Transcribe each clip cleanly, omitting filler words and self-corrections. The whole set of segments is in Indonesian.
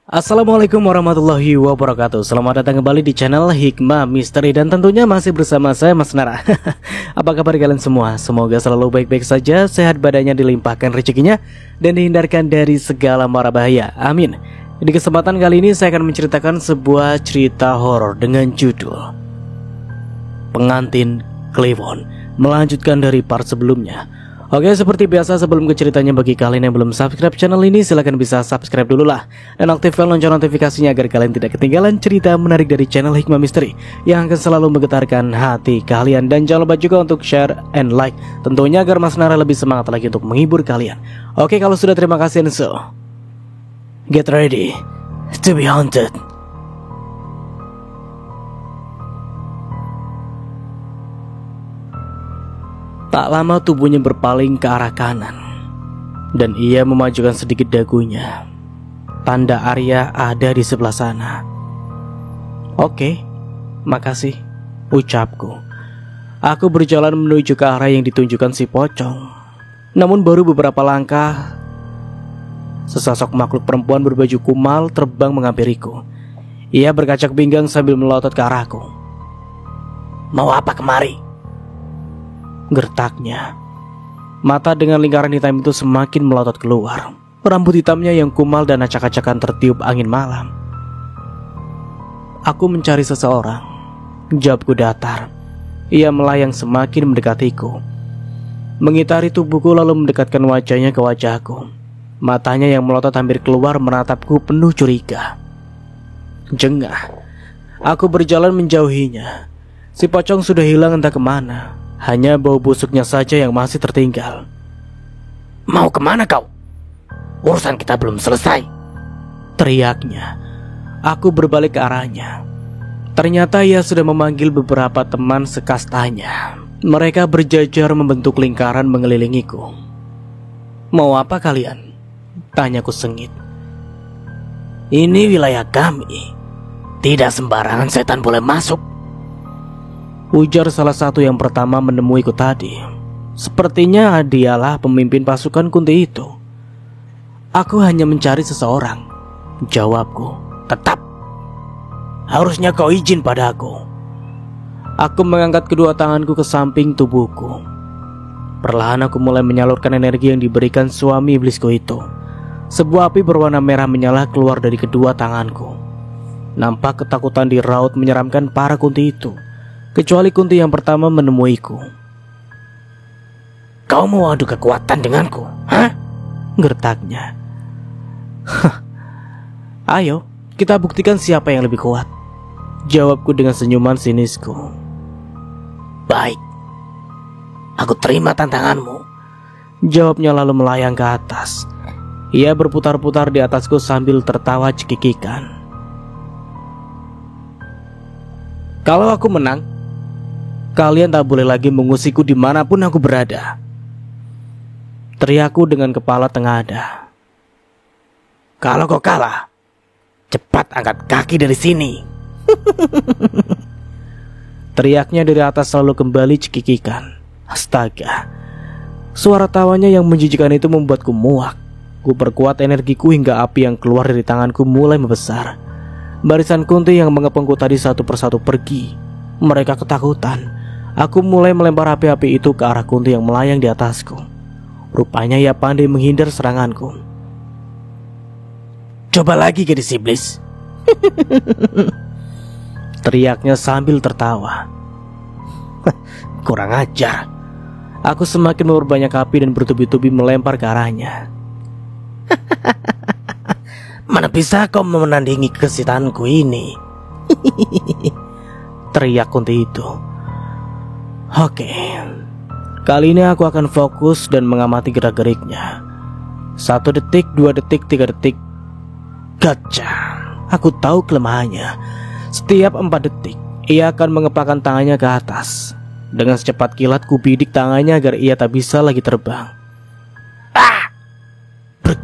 Assalamualaikum warahmatullahi wabarakatuh. Selamat datang kembali di channel Hikmah Misteri. Dan tentunya masih bersama saya Mas Nara. Apa kabar kalian semua? Semoga selalu baik-baik saja, sehat badannya, dilimpahkan rezekinya, dan dihindarkan dari segala mara bahaya. Amin. Di kesempatan kali ini saya akan menceritakan sebuah cerita horor dengan judul Pengantin Kliwon, melanjutkan dari part sebelumnya. Oke, seperti biasa sebelum ke ceritanya, bagi kalian yang belum subscribe channel ini, silahkan bisa subscribe dulu lah, dan aktifkan lonceng notifikasinya agar kalian tidak ketinggalan cerita menarik dari channel Hikmah Misteri yang akan selalu menggetarkan hati kalian. Dan jangan lupa juga untuk share and like, tentunya agar Mas Nara lebih semangat lagi untuk menghibur kalian. Oke, kalau sudah, terima kasih, and so get ready to be haunted. Tak lama tubuhnya berpaling ke arah kanan, dan ia memajukan sedikit dagunya. Tanda Arya ada di sebelah sana. Oke, makasih, ucapku. Aku berjalan menuju ke arah yang ditunjukkan si pocong. Namun baru beberapa langkah, sesosok makhluk perempuan berbaju kumal terbang menghampiriku. Ia berkacak pinggang sambil melotot ke arahku. "Mau apa kemari?" gertaknya. Mata dengan lingkaran hitam itu semakin melotot keluar. Rambut hitamnya yang kumal dan acak-acakan tertiup angin malam. "Aku mencari seseorang," jawabku datar. Ia melayang semakin mendekatiku, mengitari tubuhku lalu mendekatkan wajahnya ke wajahku. Matanya yang melotot hampir keluar menatapku penuh curiga. Jengah, aku berjalan menjauhinya. Si pocong sudah hilang entah kemana. Hanya bau busuknya saja yang masih tertinggal. "Mau kemana kau? Urusan kita belum selesai," teriaknya. Aku berbalik ke arahnya. Ternyata ia sudah memanggil beberapa teman sekastanya. Mereka berjajar membentuk lingkaran mengelilingiku. "Mau apa kalian?" tanyaku sengit. "Ini wilayah kami. Tidak sembarangan setan boleh masuk," ujar salah satu yang pertama menemuiku tadi. Sepertinya dialah pemimpin pasukan Kunti itu. "Aku hanya mencari seseorang," jawabku. "Tetap, harusnya kau izin padaku." Aku mengangkat kedua tanganku ke samping tubuhku. Perlahan aku mulai menyalurkan energi yang diberikan suami iblisku itu. Sebuah api berwarna merah menyala keluar dari kedua tanganku. Nampak ketakutan di raut menyeramkan para Kunti itu, kecuali Kunti yang pertama menemuiku. "Kau mau adu kekuatan denganku, hah?" gertaknya. "Ayo, kita buktikan siapa yang lebih kuat," jawabku dengan senyuman sinisku. "Baik, aku terima tantanganmu," jawabnya lalu melayang ke atas. Ia berputar-putar di atasku sambil tertawa cekikikan. "Kalau aku menang, kalian tak boleh lagi mengusikku dimanapun aku berada," teriakku dengan kepala tengada. "Kalau kau kalah, cepat angkat kaki dari sini," teriaknya dari atas lalu kembali cekikikan. Astaga, suara tawanya yang menjijikan itu membuatku muak. Ku perkuat energiku hingga api yang keluar dari tanganku mulai membesar. Barisan Kunti yang mengepungku tadi satu persatu pergi. Mereka ketakutan. Aku mulai melempar api-api itu ke arah Kunti yang melayang di atasku. Rupanya ia pandai menghindar seranganku. "Coba lagi, gadis iblis," teriaknya sambil tertawa. Kurang ajar. Aku semakin memperbanyak api dan bertubi-tubi melempar ke arahnya. "Mana bisa kau menandingi kesitanku ini?" teriak Kunti itu. Oke, kali ini aku akan fokus dan mengamati gerak-geriknya. 1 detik, 2 detik, 3 detik. Gotcha. Aku tahu kelemahannya. Setiap 4 detik, ia akan mengepakkan tangannya ke atas. Dengan secepat kilat ku bidik tangannya agar ia tak bisa lagi terbang. Brek.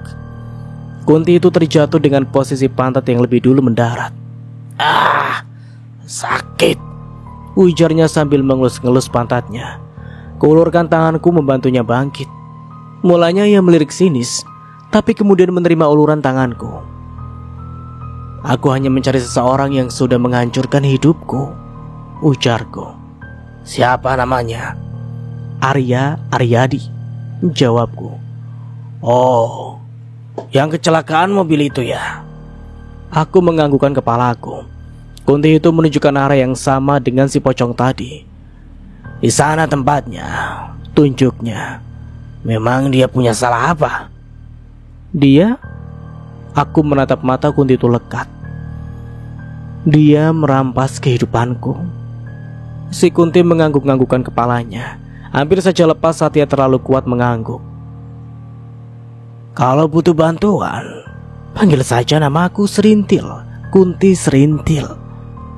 Kunti itu terjatuh dengan posisi pantat yang lebih dulu mendarat. Sakit, ujarnya sambil mengelus-ngelus pantatnya. Kuulurkan tanganku membantunya bangkit. Mulanya ia melirik sinis, tapi kemudian menerima uluran tanganku. Aku hanya mencari seseorang yang sudah menghancurkan hidupku, ujarku. Siapa namanya? Arya Aryadi, jawabku. Oh, yang kecelakaan mobil itu ya? Aku menganggukkan kepalaku. Kunti itu menunjukkan arah yang sama dengan si pocong tadi. Di sana tempatnya, tunjuknya. Memang dia punya salah apa? Dia? Aku menatap mata Kunti itu lekat. Dia merampas kehidupanku. Si Kunti mengangguk-anggukkan kepalanya. Hampir saja lepas saat ia terlalu kuat mengangguk. Kalau butuh bantuan, panggil saja nama aku Serintil, Kunti Serintil,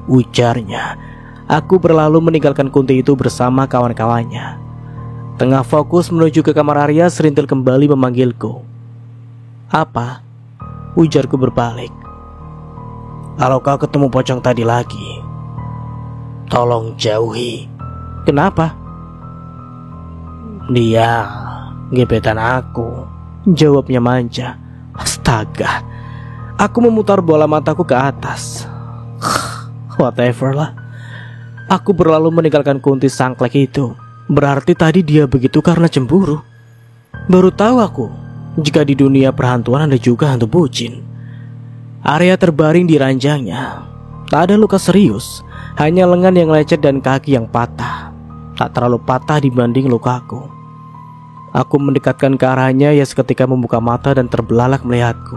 ujarnya. Aku berlalu meninggalkan Kunti itu bersama kawan-kawannya. Tengah fokus menuju ke kamar Arya, Serintil kembali memanggilku. Apa? Ujarku berbalik. Kalau kau ketemu pocong tadi lagi, tolong jauhi. Kenapa? Dia gebetan aku, jawabnya manja. Astaga. Aku memutar bola mataku ke atas. Whatever lah. Aku berlalu meninggalkan Kunti sangklek itu. Berarti tadi dia begitu karena cemburu. Baru tahu aku, jika di dunia perhantuan ada juga hantu bucin. Arya terbaring di ranjangnya. Tak ada luka serius, hanya lengan yang lecet dan kaki yang patah. Tak terlalu patah dibanding lukaku. Aku mendekatkan ke arahnya, ia seketika membuka mata dan terbelalak melihatku.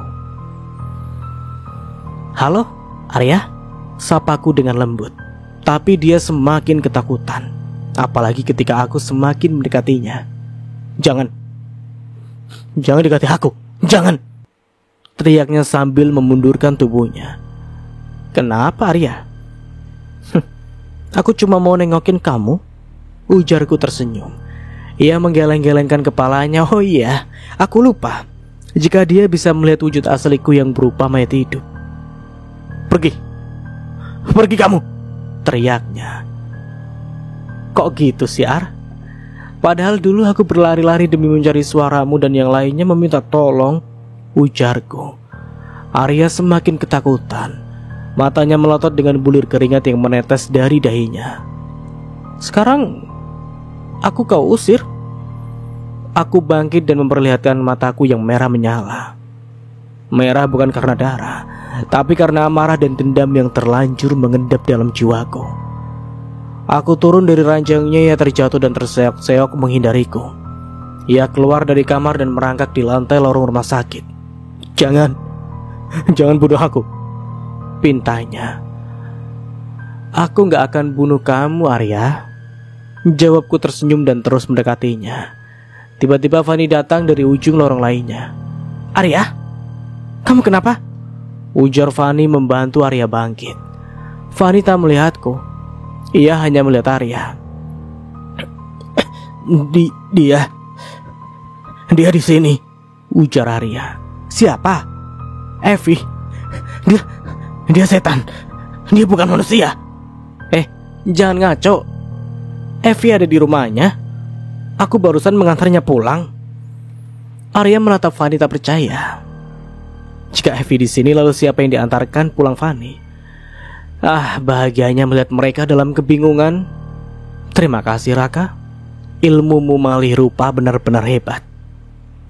Halo, Arya? Sapaku dengan lembut. Tapi dia semakin ketakutan. Apalagi ketika aku semakin mendekatinya. Jangan dekati aku, jangan! Teriaknya sambil memundurkan tubuhnya. Kenapa, Arya? Aku cuma mau nengokin kamu, ujarku tersenyum. Ia menggeleng-gelengkan kepalanya. Oh iya, aku lupa. Jika dia bisa melihat wujud asliku yang berupa mayat hidup. Pergi kamu, teriaknya. Kok gitu sih, Ar? Padahal dulu aku berlari-lari demi mencari suaramu dan yang lainnya meminta tolong, ujarku. Arya semakin ketakutan. Matanya melotot dengan bulir keringat yang menetes dari dahinya. Sekarang aku kau usir? Aku bangkit dan memperlihatkan mataku yang merah menyala. Merah bukan karena darah, tapi karena amarah dan dendam yang terlanjur mengendap dalam jiwaku. Aku turun dari ranjangnya, ia terjatuh dan terseok-seok menghindariku. Ia keluar dari kamar dan merangkak di lantai lorong rumah sakit. Jangan bunuh aku, pintanya. Aku gak akan bunuh kamu, Arya, jawabku tersenyum dan terus mendekatinya. Tiba-tiba Fani datang dari ujung lorong lainnya. Arya, kamu kenapa? Ujar Fani membantu Arya bangkit. Fani tak melihatku. Ia hanya melihat Arya. Dia di sini, ujar Arya. Siapa? Evi. Dia setan. Dia bukan manusia. Jangan ngaco. Evi ada di rumahnya. Aku barusan mengantarnya pulang. Arya menatap Fani tak percaya. Jika Evi di sini, lalu siapa yang diantarkan pulang Fani? Bahagianya melihat mereka dalam kebingungan. Terima kasih, Raka. Ilmumu malih rupa benar-benar hebat.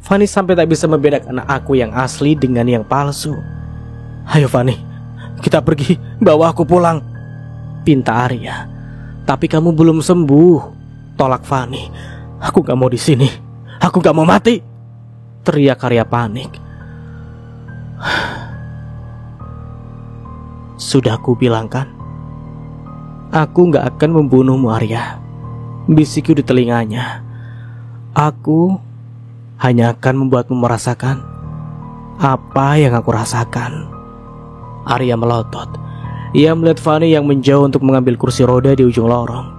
Fani sampai tak bisa membedakan aku yang asli dengan yang palsu. Ayo Fani, kita pergi, bawa aku pulang, pinta Arya. Tapi kamu belum sembuh, tolak Fani. Aku gak mau di sini. Aku gak mau mati, teriak Arya panik. Sudah aku bilang kan, aku gak akan membunuhmu, Arya, bisikku di telinganya. Aku hanya akan membuatmu merasakan apa yang aku rasakan. Arya melotot. Ia melihat Fani yang menjauh untuk mengambil kursi roda di ujung lorong.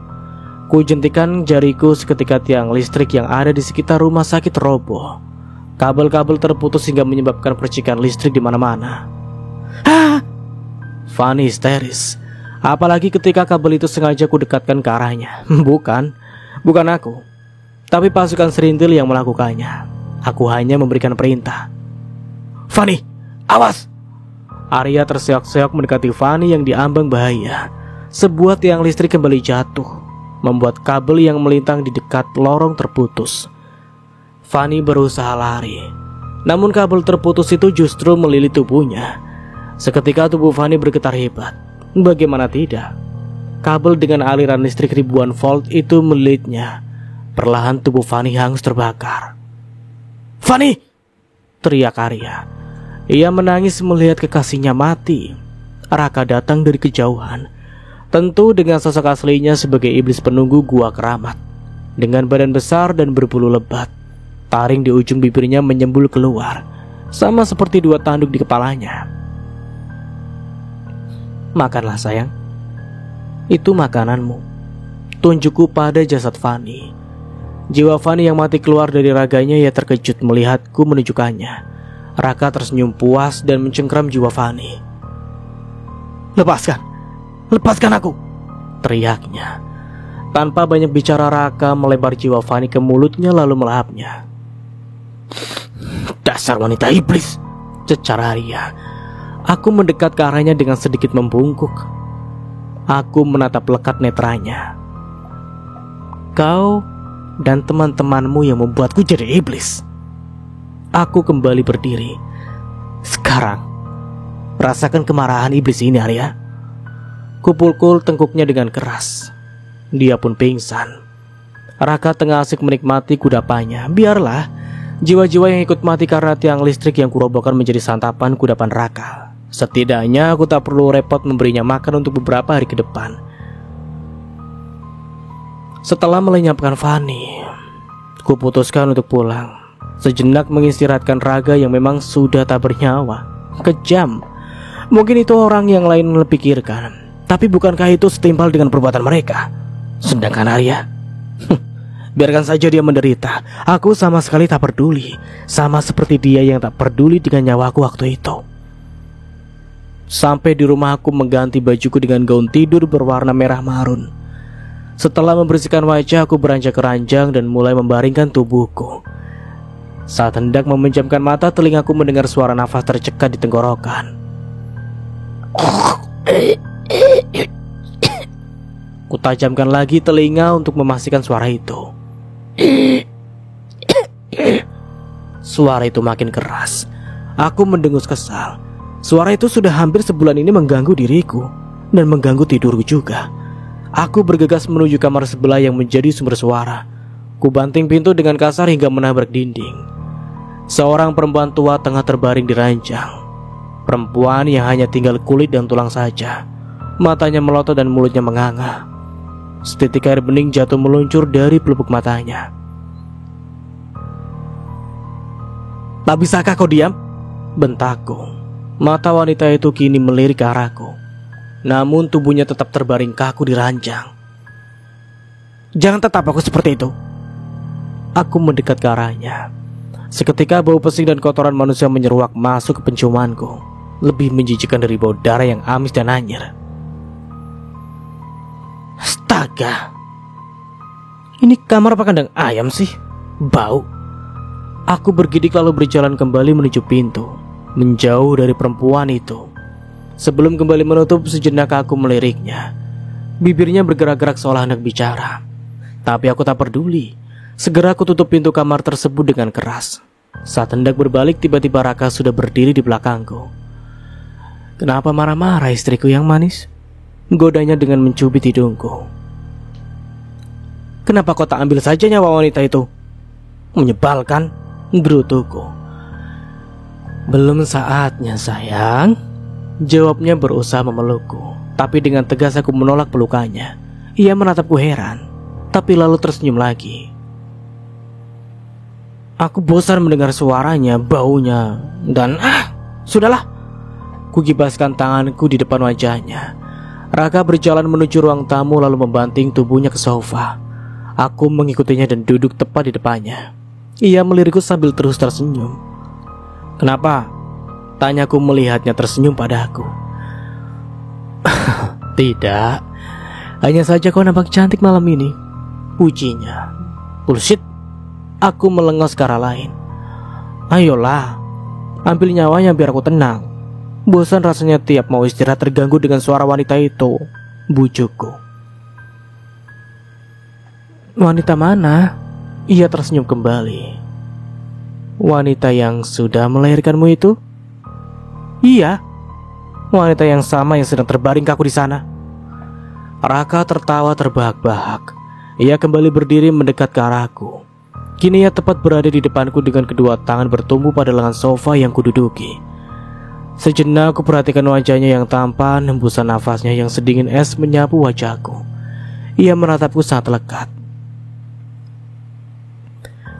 Ku jentikan jariku seketika tiang listrik yang ada di sekitar rumah sakit roboh. Kabel-kabel terputus hingga menyebabkan percikan listrik di mana-mana. Fani histeris. Apalagi ketika kabel itu sengaja ku dekatkan ke arahnya. Bukan aku, tapi pasukan Serintil yang melakukannya. Aku hanya memberikan perintah. Fani, awas! Arya terseok-seok mendekati Fanny yang diambang bahaya. Sebuah tiang listrik kembali jatuh, membuat kabel yang melintang di dekat lorong terputus. Fanny berusaha lari, namun kabel terputus itu justru melilit tubuhnya. Seketika tubuh Fanny bergetar hebat. Bagaimana tidak? Kabel dengan aliran listrik ribuan volt itu melilitnya. Perlahan tubuh Fanny hangus terbakar. "Fanny!" teriak Arya. Ia menangis melihat kekasihnya mati. Raka datang dari kejauhan, tentu dengan sosok aslinya sebagai iblis penunggu gua keramat. Dengan badan besar dan berbulu lebat, taring di ujung bibirnya menyembul keluar, sama seperti 2 tanduk di kepalanya. "Makanlah sayang, itu makananmu," tunjukku pada jasad Fanny. Jiwa Fanny yang mati keluar dari raganya. Ia terkejut melihatku menunjukkannya. Raka tersenyum puas dan mencengkram jiwa Fanny. Lepaskan aku!" teriaknya. Tanpa banyak bicara, Raka melebar jiwa Fanny ke mulutnya lalu melahapnya. "Dasar wanita iblis!" cecar Arya. Aku mendekat ke arahnya dengan sedikit membungkuk. Aku menatap lekat netranya. "Kau dan teman-temanmu yang membuatku jadi iblis." Aku kembali berdiri. "Sekarang rasakan kemarahan iblis ini, Arya." Kupukul tengkuknya dengan keras. Dia pun pingsan. Raka tengah asik menikmati kudapannya. Biarlah jiwa-jiwa yang ikut mati karena tiang listrik yang kurobohkan menjadi santapan kudapan Raka. Setidaknya aku tak perlu repot memberinya makan untuk beberapa hari ke depan. Setelah melenyapkan Fanny, kuputuskan untuk pulang. Sejenak mengistirahatkan raga yang memang sudah tak bernyawa. Kejam. Mungkin itu orang yang lain pikirkan, tapi bukankah itu setimpal dengan perbuatan mereka? Sedangkan Arya, biarkan saja dia menderita. Aku sama sekali tak peduli. Sama seperti dia yang tak peduli dengan nyawaku waktu itu. Sampai di rumah aku mengganti bajuku dengan gaun tidur berwarna merah marun. Setelah membersihkan wajah, aku beranjak ke ranjang dan mulai membaringkan tubuhku. Saat hendak memejamkan mata, telingaku mendengar suara nafas tercekat di tenggorokan. Kutajamkan lagi telinga untuk memastikan suara itu. Suara itu makin keras. Aku mendengus kesal. Suara itu sudah hampir sebulan ini mengganggu diriku dan mengganggu tidurku juga. Aku bergegas menuju kamar sebelah yang menjadi sumber suara. Kubanting pintu dengan kasar hingga menabrak dinding. Seorang perempuan tua tengah terbaring di ranjang. Perempuan yang hanya tinggal kulit dan tulang saja. Matanya melotot dan mulutnya menganga. Setitik air bening jatuh meluncur dari pelupuk matanya. "Tak bisakah kau diam?" bentakku. Mata wanita itu kini melirik ke arahku. Namun tubuhnya tetap terbaring kaku di ranjang. "Jangan tetap aku seperti itu." Aku mendekat ke arahnya. Seketika bau pesing dan kotoran manusia menyeruak masuk ke penciumanku. Lebih menjijikkan dari bau darah yang amis dan anyir. Astaga, ini kamar apa kandang ayam sih? Bau. Aku bergidik lalu berjalan kembali menuju pintu, menjauh dari perempuan itu. Sebelum kembali menutup, sejenak aku meliriknya. Bibirnya bergerak-gerak seolah hendak bicara. Tapi aku tak peduli. Segera aku tutup pintu kamar tersebut dengan keras. Saat hendak berbalik, tiba-tiba Raka sudah berdiri di belakangku. "Kenapa marah-marah istriku yang manis?" godanya dengan mencubit hidungku. "Kenapa kau tak ambil saja nyawa wanita itu?" "Menyebalkan," gerutuku. "Belum saatnya sayang," jawabnya berusaha memelukku. Tapi dengan tegas aku menolak pelukannya. Ia menatapku heran, tapi lalu tersenyum lagi. Aku bosan mendengar suaranya, baunya, dan sudahlah. Kugibaskan tanganku di depan wajahnya. Raka berjalan menuju ruang tamu lalu membanting tubuhnya ke sofa. Aku mengikutinya dan duduk tepat di depannya. Ia melirikku sambil terus tersenyum. "Kenapa?" tanyaku melihatnya tersenyum padaku. "Tidak, hanya saja kau nampak cantik malam ini," pujinya. "Bullshit." Aku melengos ke arah lain. "Ayolah, ambil nyawanya biar aku tenang." Bosan rasanya tiap mau istirahat terganggu dengan suara wanita itu. Bujukku. Wanita mana? Ia tersenyum kembali. Wanita yang sudah melahirkanmu itu? Iya. Wanita yang sama yang sedang terbaring kaku di sana. Raka tertawa terbahak-bahak. Ia kembali berdiri mendekat ke arahku. Kini ia tepat berada di depanku dengan kedua tangan bertumpu pada lengan sofa yang kududuki. Sejenak aku perhatikan wajahnya yang tampan, hembusan nafasnya yang sedingin es menyapu wajahku. Ia menatapku sangat lekat.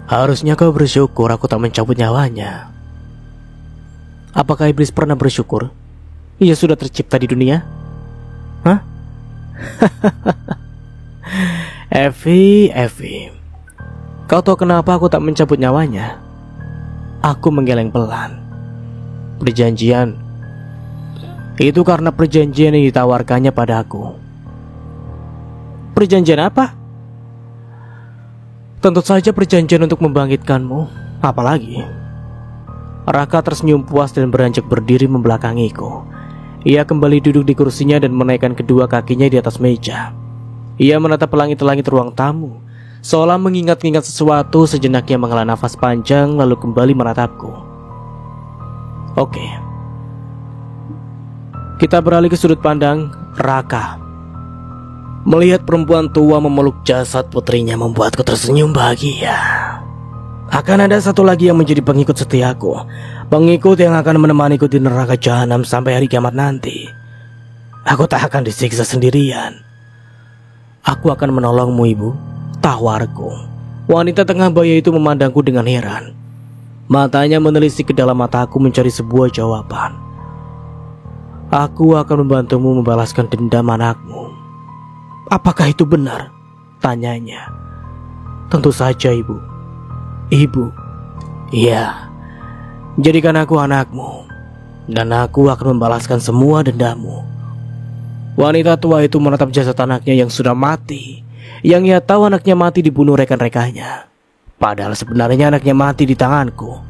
Harusnya kau bersyukur aku tak mencabut nyawanya. Apakah iblis pernah bersyukur? Ia sudah tercipta di dunia? Hah? Evi, kau tahu kenapa aku tak mencabut nyawanya? Aku menggeleng pelan. Perjanjian. Itu karena perjanjian yang ditawarkannya padaku. Perjanjian apa? Tentu saja perjanjian untuk membangkitkanmu. Apalagi? Raka tersenyum puas dan beranjak berdiri membelakangiku. Ia kembali duduk di kursinya dan menaikkan kedua kakinya di atas meja. Ia menatap langit-langit ruang tamu, seolah mengingat-ingat sesuatu. Sejenak ia menghela nafas panjang lalu kembali menatapku. Oke. Kita beralih ke sudut pandang Raka. Melihat perempuan tua memeluk jasad putrinya membuatku tersenyum bahagia. Akan ada satu lagi yang menjadi pengikut setiaku, pengikut yang akan menemaniku di neraka jahanam sampai hari kiamat nanti. Aku tak akan disiksa sendirian. Aku akan menolongmu, Ibu, tawarku. Wanita tengah baya itu memandangku dengan heran. Matanya menelisik ke dalam mataku mencari sebuah jawaban. Aku akan membantumu membalaskan dendam anakmu. Apakah itu benar? Tanyanya. Tentu saja, Ibu. Ibu. Iya. Jadikan aku anakmu, dan aku akan membalaskan semua dendammu. Wanita tua itu menatap jasad anaknya yang sudah mati. Yang ia tahu anaknya mati dibunuh rekan-rekannya. Padahal sebenarnya anaknya mati di tanganku.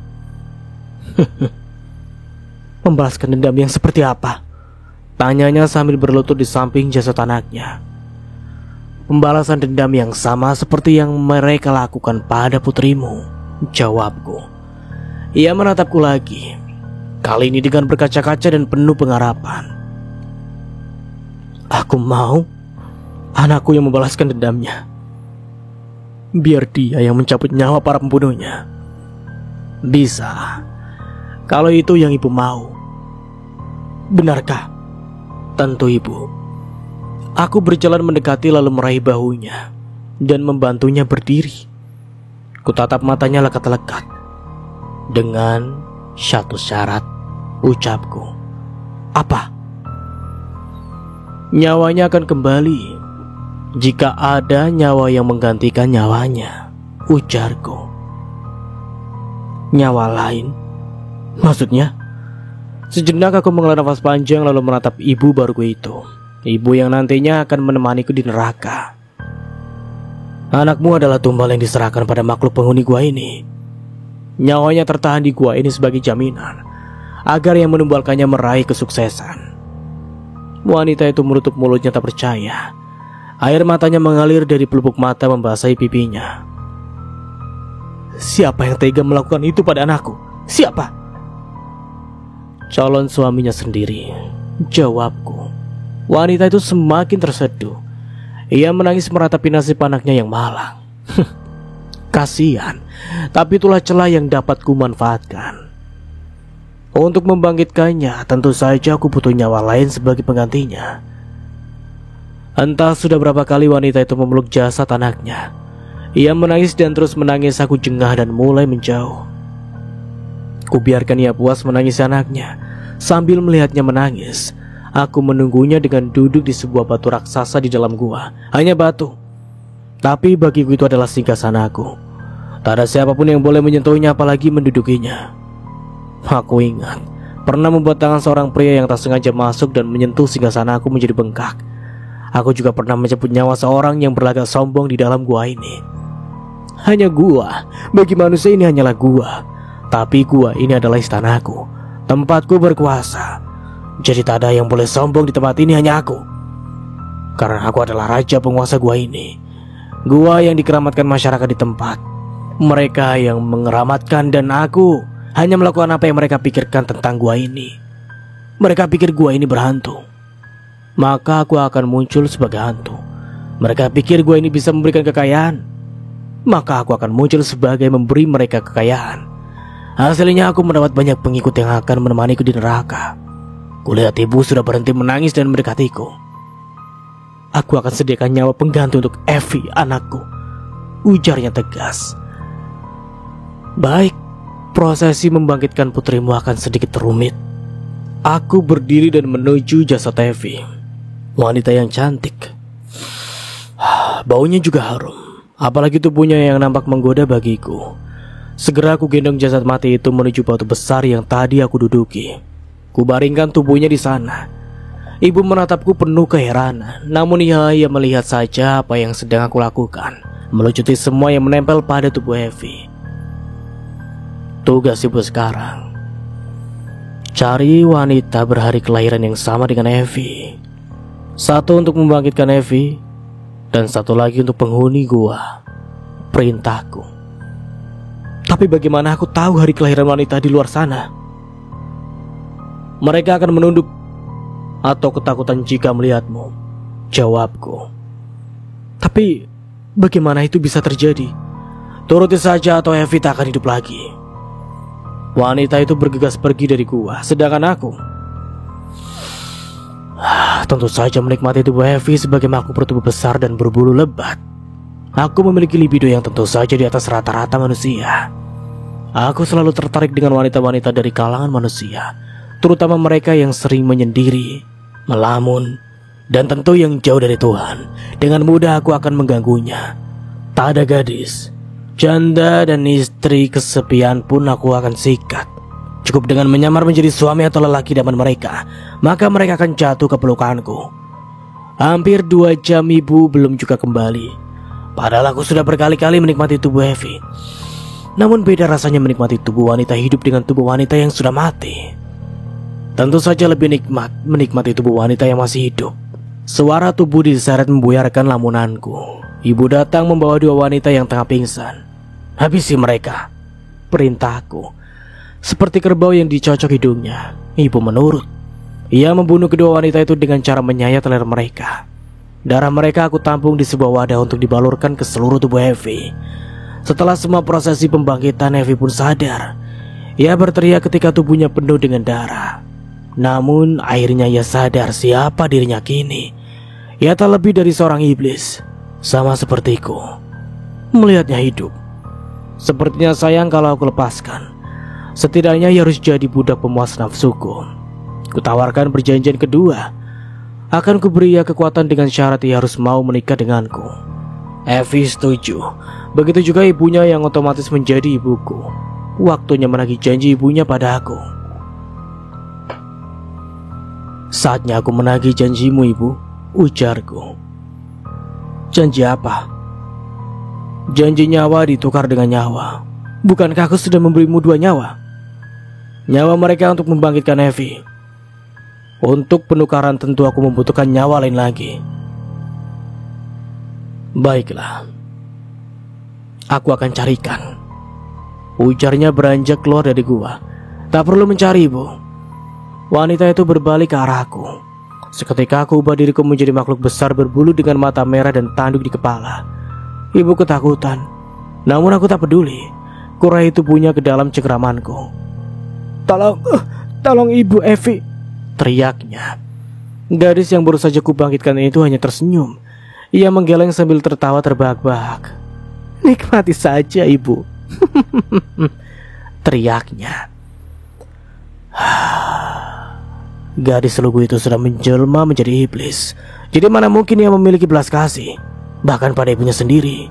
Membalaskan dendam yang seperti apa? Tanyanya sambil berlutut di samping jasad anaknya. Pembalasan dendam yang sama seperti yang mereka lakukan pada putrimu, jawabku. Ia menatapku lagi, kali ini dengan berkaca-kaca dan penuh pengharapan. Aku mau anakku yang membalaskan dendamnya. Biar dia yang mencabut nyawa para pembunuhnya. Bisa, kalau itu yang ibu mau. Benarkah? Tentu, Ibu. Aku berjalan mendekati lalu meraih bahunya dan membantunya berdiri. Kutatap matanya lekat-lekat. Dengan satu syarat, ucapku. Apa? Nyawanya akan kembali jika ada nyawa yang menggantikan nyawanya, ujarku. Nyawa lain? Maksudnya? Sejenak aku menghela nafas panjang lalu menatap ibu baruku itu. Ibu yang nantinya akan menemaniku di neraka. Anakmu adalah tumbal yang diserahkan pada makhluk penghuni gua ini. Nyawanya tertahan di gua ini sebagai jaminan agar yang menumbalkannya meraih kesuksesan. Wanita itu menutup mulutnya tak percaya. Air matanya mengalir dari pelupuk mata membasahi pipinya. Siapa yang tega melakukan itu pada anakku? Siapa? Calon suaminya sendiri, jawabku. Wanita itu semakin terseduh. Ia menangis meratapi nasib anaknya yang malang. Kasihan, tapi itulah celah yang dapat kumanfaatkan. Untuk membangkitkannya, tentu saja aku butuh nyawa lain sebagai penggantinya. Entah sudah berapa kali wanita itu memeluk jasad anaknya. Ia menangis dan terus menangis. Aku jengah dan mulai menjauh. Kubiarkan ia puas menangis anaknya. Sambil melihatnya menangis, aku menunggunya dengan duduk di sebuah batu raksasa di dalam gua. Hanya batu, tapi bagiku itu adalah singgasanaku. Tak ada siapapun yang boleh menyentuhnya apalagi mendudukinya. Aku ingat pernah membuat tangan seorang pria yang tak sengaja masuk dan menyentuh singgasanaku menjadi bengkak. Aku juga pernah mencabut nyawa seorang yang berlagak sombong di dalam gua ini. Hanya gua, bagi manusia ini hanyalah gua. Tapi gua ini adalah istanaku, tempatku berkuasa. Jadi tak ada yang boleh sombong di tempat ini, hanya aku. Karena aku adalah raja penguasa gua ini. Gua yang dikeramatkan masyarakat di tempat. Mereka yang mengeramatkan, dan aku hanya melakukan apa yang mereka pikirkan tentang gua ini. Mereka pikir gua ini berhantu, maka aku akan muncul sebagai hantu. Mereka pikir gua ini bisa memberikan kekayaan, maka aku akan muncul sebagai memberi mereka kekayaan. Hasilnya aku mendapat banyak pengikut yang akan menemaniku di neraka. Kulihat ibu sudah berhenti menangis dan mendekatiku. Aku akan sediakan nyawa pengganti untuk Evie, anakku, ujarnya tegas. Baik, prosesi membangkitkan putrimu akan sedikit rumit. Aku berdiri dan menuju jasad Evie, wanita yang cantik. Baunya juga harum, apalagi tubuhnya yang nampak menggoda bagiku. Segera aku gendong jasad mati itu menuju batu besar yang tadi aku duduki. Kubaringkan tubuhnya di sana. Ibu menatapku penuh keheranan, namun ia melihat saja apa yang sedang aku lakukan, melucuti semua yang menempel pada tubuh Evie. Tugas ibu sekarang, cari wanita berhari kelahiran yang sama dengan Evie. Satu untuk membangkitkan Evie, dan satu lagi untuk penghuni gua. Perintahku. Tapi bagaimana aku tahu hari kelahiran wanita di luar sana? Mereka akan menunduk atau ketakutan jika melihatmu, jawabku. Tapi bagaimana itu bisa terjadi? Turuti saja atau Evie tak akan hidup lagi. Wanita itu bergegas pergi dari gua, sedangkan aku tentu saja menikmati tubuh Evie sebagai makhluk bertubuh besar dan berbulu lebat. Aku memiliki libido yang tentu saja di atas rata-rata manusia. Aku selalu tertarik dengan wanita-wanita dari kalangan manusia, terutama mereka yang sering menyendiri, melamun, dan tentu yang jauh dari Tuhan. Dengan mudah aku akan mengganggunya. Tak ada gadis, janda, dan istri kesepian pun aku akan sikat. Cukup dengan menyamar menjadi suami atau lelaki idaman mereka, maka mereka akan jatuh ke pelukanku. Hampir 2 jam ibu belum juga kembali. Padahal aku sudah berkali-kali menikmati tubuh Evie. Namun beda rasanya menikmati tubuh wanita hidup dengan tubuh wanita yang sudah mati. Tentu saja lebih nikmat menikmati tubuh wanita yang masih hidup. Suara tubuh diseret membuyarkan lamunanku. Ibu datang membawa 2 wanita yang tengah pingsan. Habisi mereka, perintahku. Seperti kerbau yang dicocok hidungnya, ibu menurut. Ia membunuh kedua wanita itu dengan cara menyayat leher mereka. Darah mereka aku tampung di sebuah wadah untuk dibalurkan ke seluruh tubuh Evie. Setelah semua prosesi pembangkitan, Evie pun sadar. Ia berteriak ketika tubuhnya penuh dengan darah. Namun akhirnya ia sadar siapa dirinya kini. Ia tak lebih dari seorang iblis, sama sepertiku. Melihatnya hidup, sepertinya sayang kalau aku lepaskan. Setidaknya ia harus jadi budak pemuas nafsuku. Kutawarkan perjanjian kedua. Akan kuberi ia kekuatan dengan syarat ia harus mau menikah denganku. Evie setuju. Begitu juga ibunya yang otomatis menjadi ibuku. Waktunya menagih janji ibunya pada aku. Saatnya aku menagih janjimu, ibu, ujarku. Janji apa? Janji nyawa ditukar dengan nyawa. Bukankah aku sudah memberimu 2 nyawa? Nyawa mereka untuk membangkitkan Evie. Untuk penukaran tentu aku membutuhkan nyawa lain lagi. Baiklah, aku akan carikan, ujarnya beranjak keluar dari gua. Tak perlu mencari, ibu. Wanita itu berbalik ke arahku. Seketika aku ubah diriku menjadi makhluk besar berbulu dengan mata merah dan tanduk di kepala. Ibu ketakutan, namun aku tak peduli. Kurai tubuhnya ke dalam cengkramanku. Tolong ibu Evie, teriaknya. Gadis yang baru saja kubangkitkan itu hanya tersenyum. Ia menggeleng sambil tertawa terbahak-bahak. Nikmati saja, ibu, teriaknya. Gadis lugu itu sudah menjelma menjadi iblis. Jadi mana mungkin ia memiliki belas kasih, bahkan pada ibunya sendiri.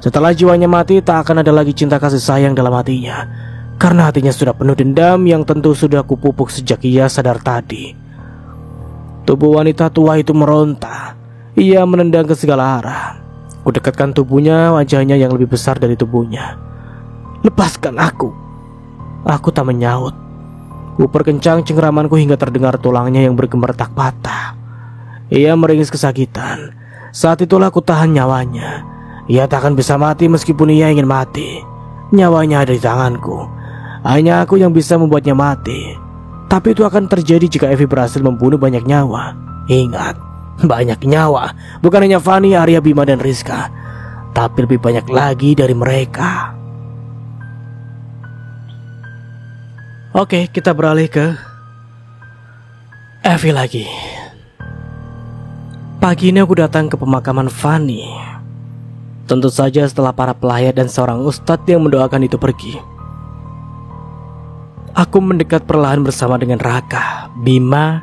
Setelah jiwanya mati, tak akan ada lagi cinta kasih sayang dalam hatinya, karena hatinya sudah penuh dendam yang tentu sudah kupupuk sejak ia sadar tadi. Tubuh wanita tua itu meronta. Ia menendang ke segala arah. Kudekatkan tubuhnya, wajahnya yang lebih besar dari tubuhnya. Lepaskan aku. Aku tak menyaut. Ku perkencang cengkeramanku hingga terdengar tulangnya yang bergemeretak patah. Ia meringis kesakitan. Saat itulah ku tahan nyawanya. Ia tak akan bisa mati meskipun ia ingin mati. Nyawanya ada di tanganku. Hanya aku yang bisa membuatnya mati. Tapi itu akan terjadi jika Evi berhasil membunuh banyak nyawa. Ingat, banyak nyawa. Bukan hanya Fanny, Arya, Bima, dan Rizka, tapi lebih banyak lagi dari mereka. Oke, kita beralih ke Evi lagi. Pagi ini aku datang ke pemakaman Fanny. Tentu saja setelah para pelayat dan seorang ustadz yang mendoakan itu pergi. Aku mendekat perlahan bersama dengan Raka, Bima,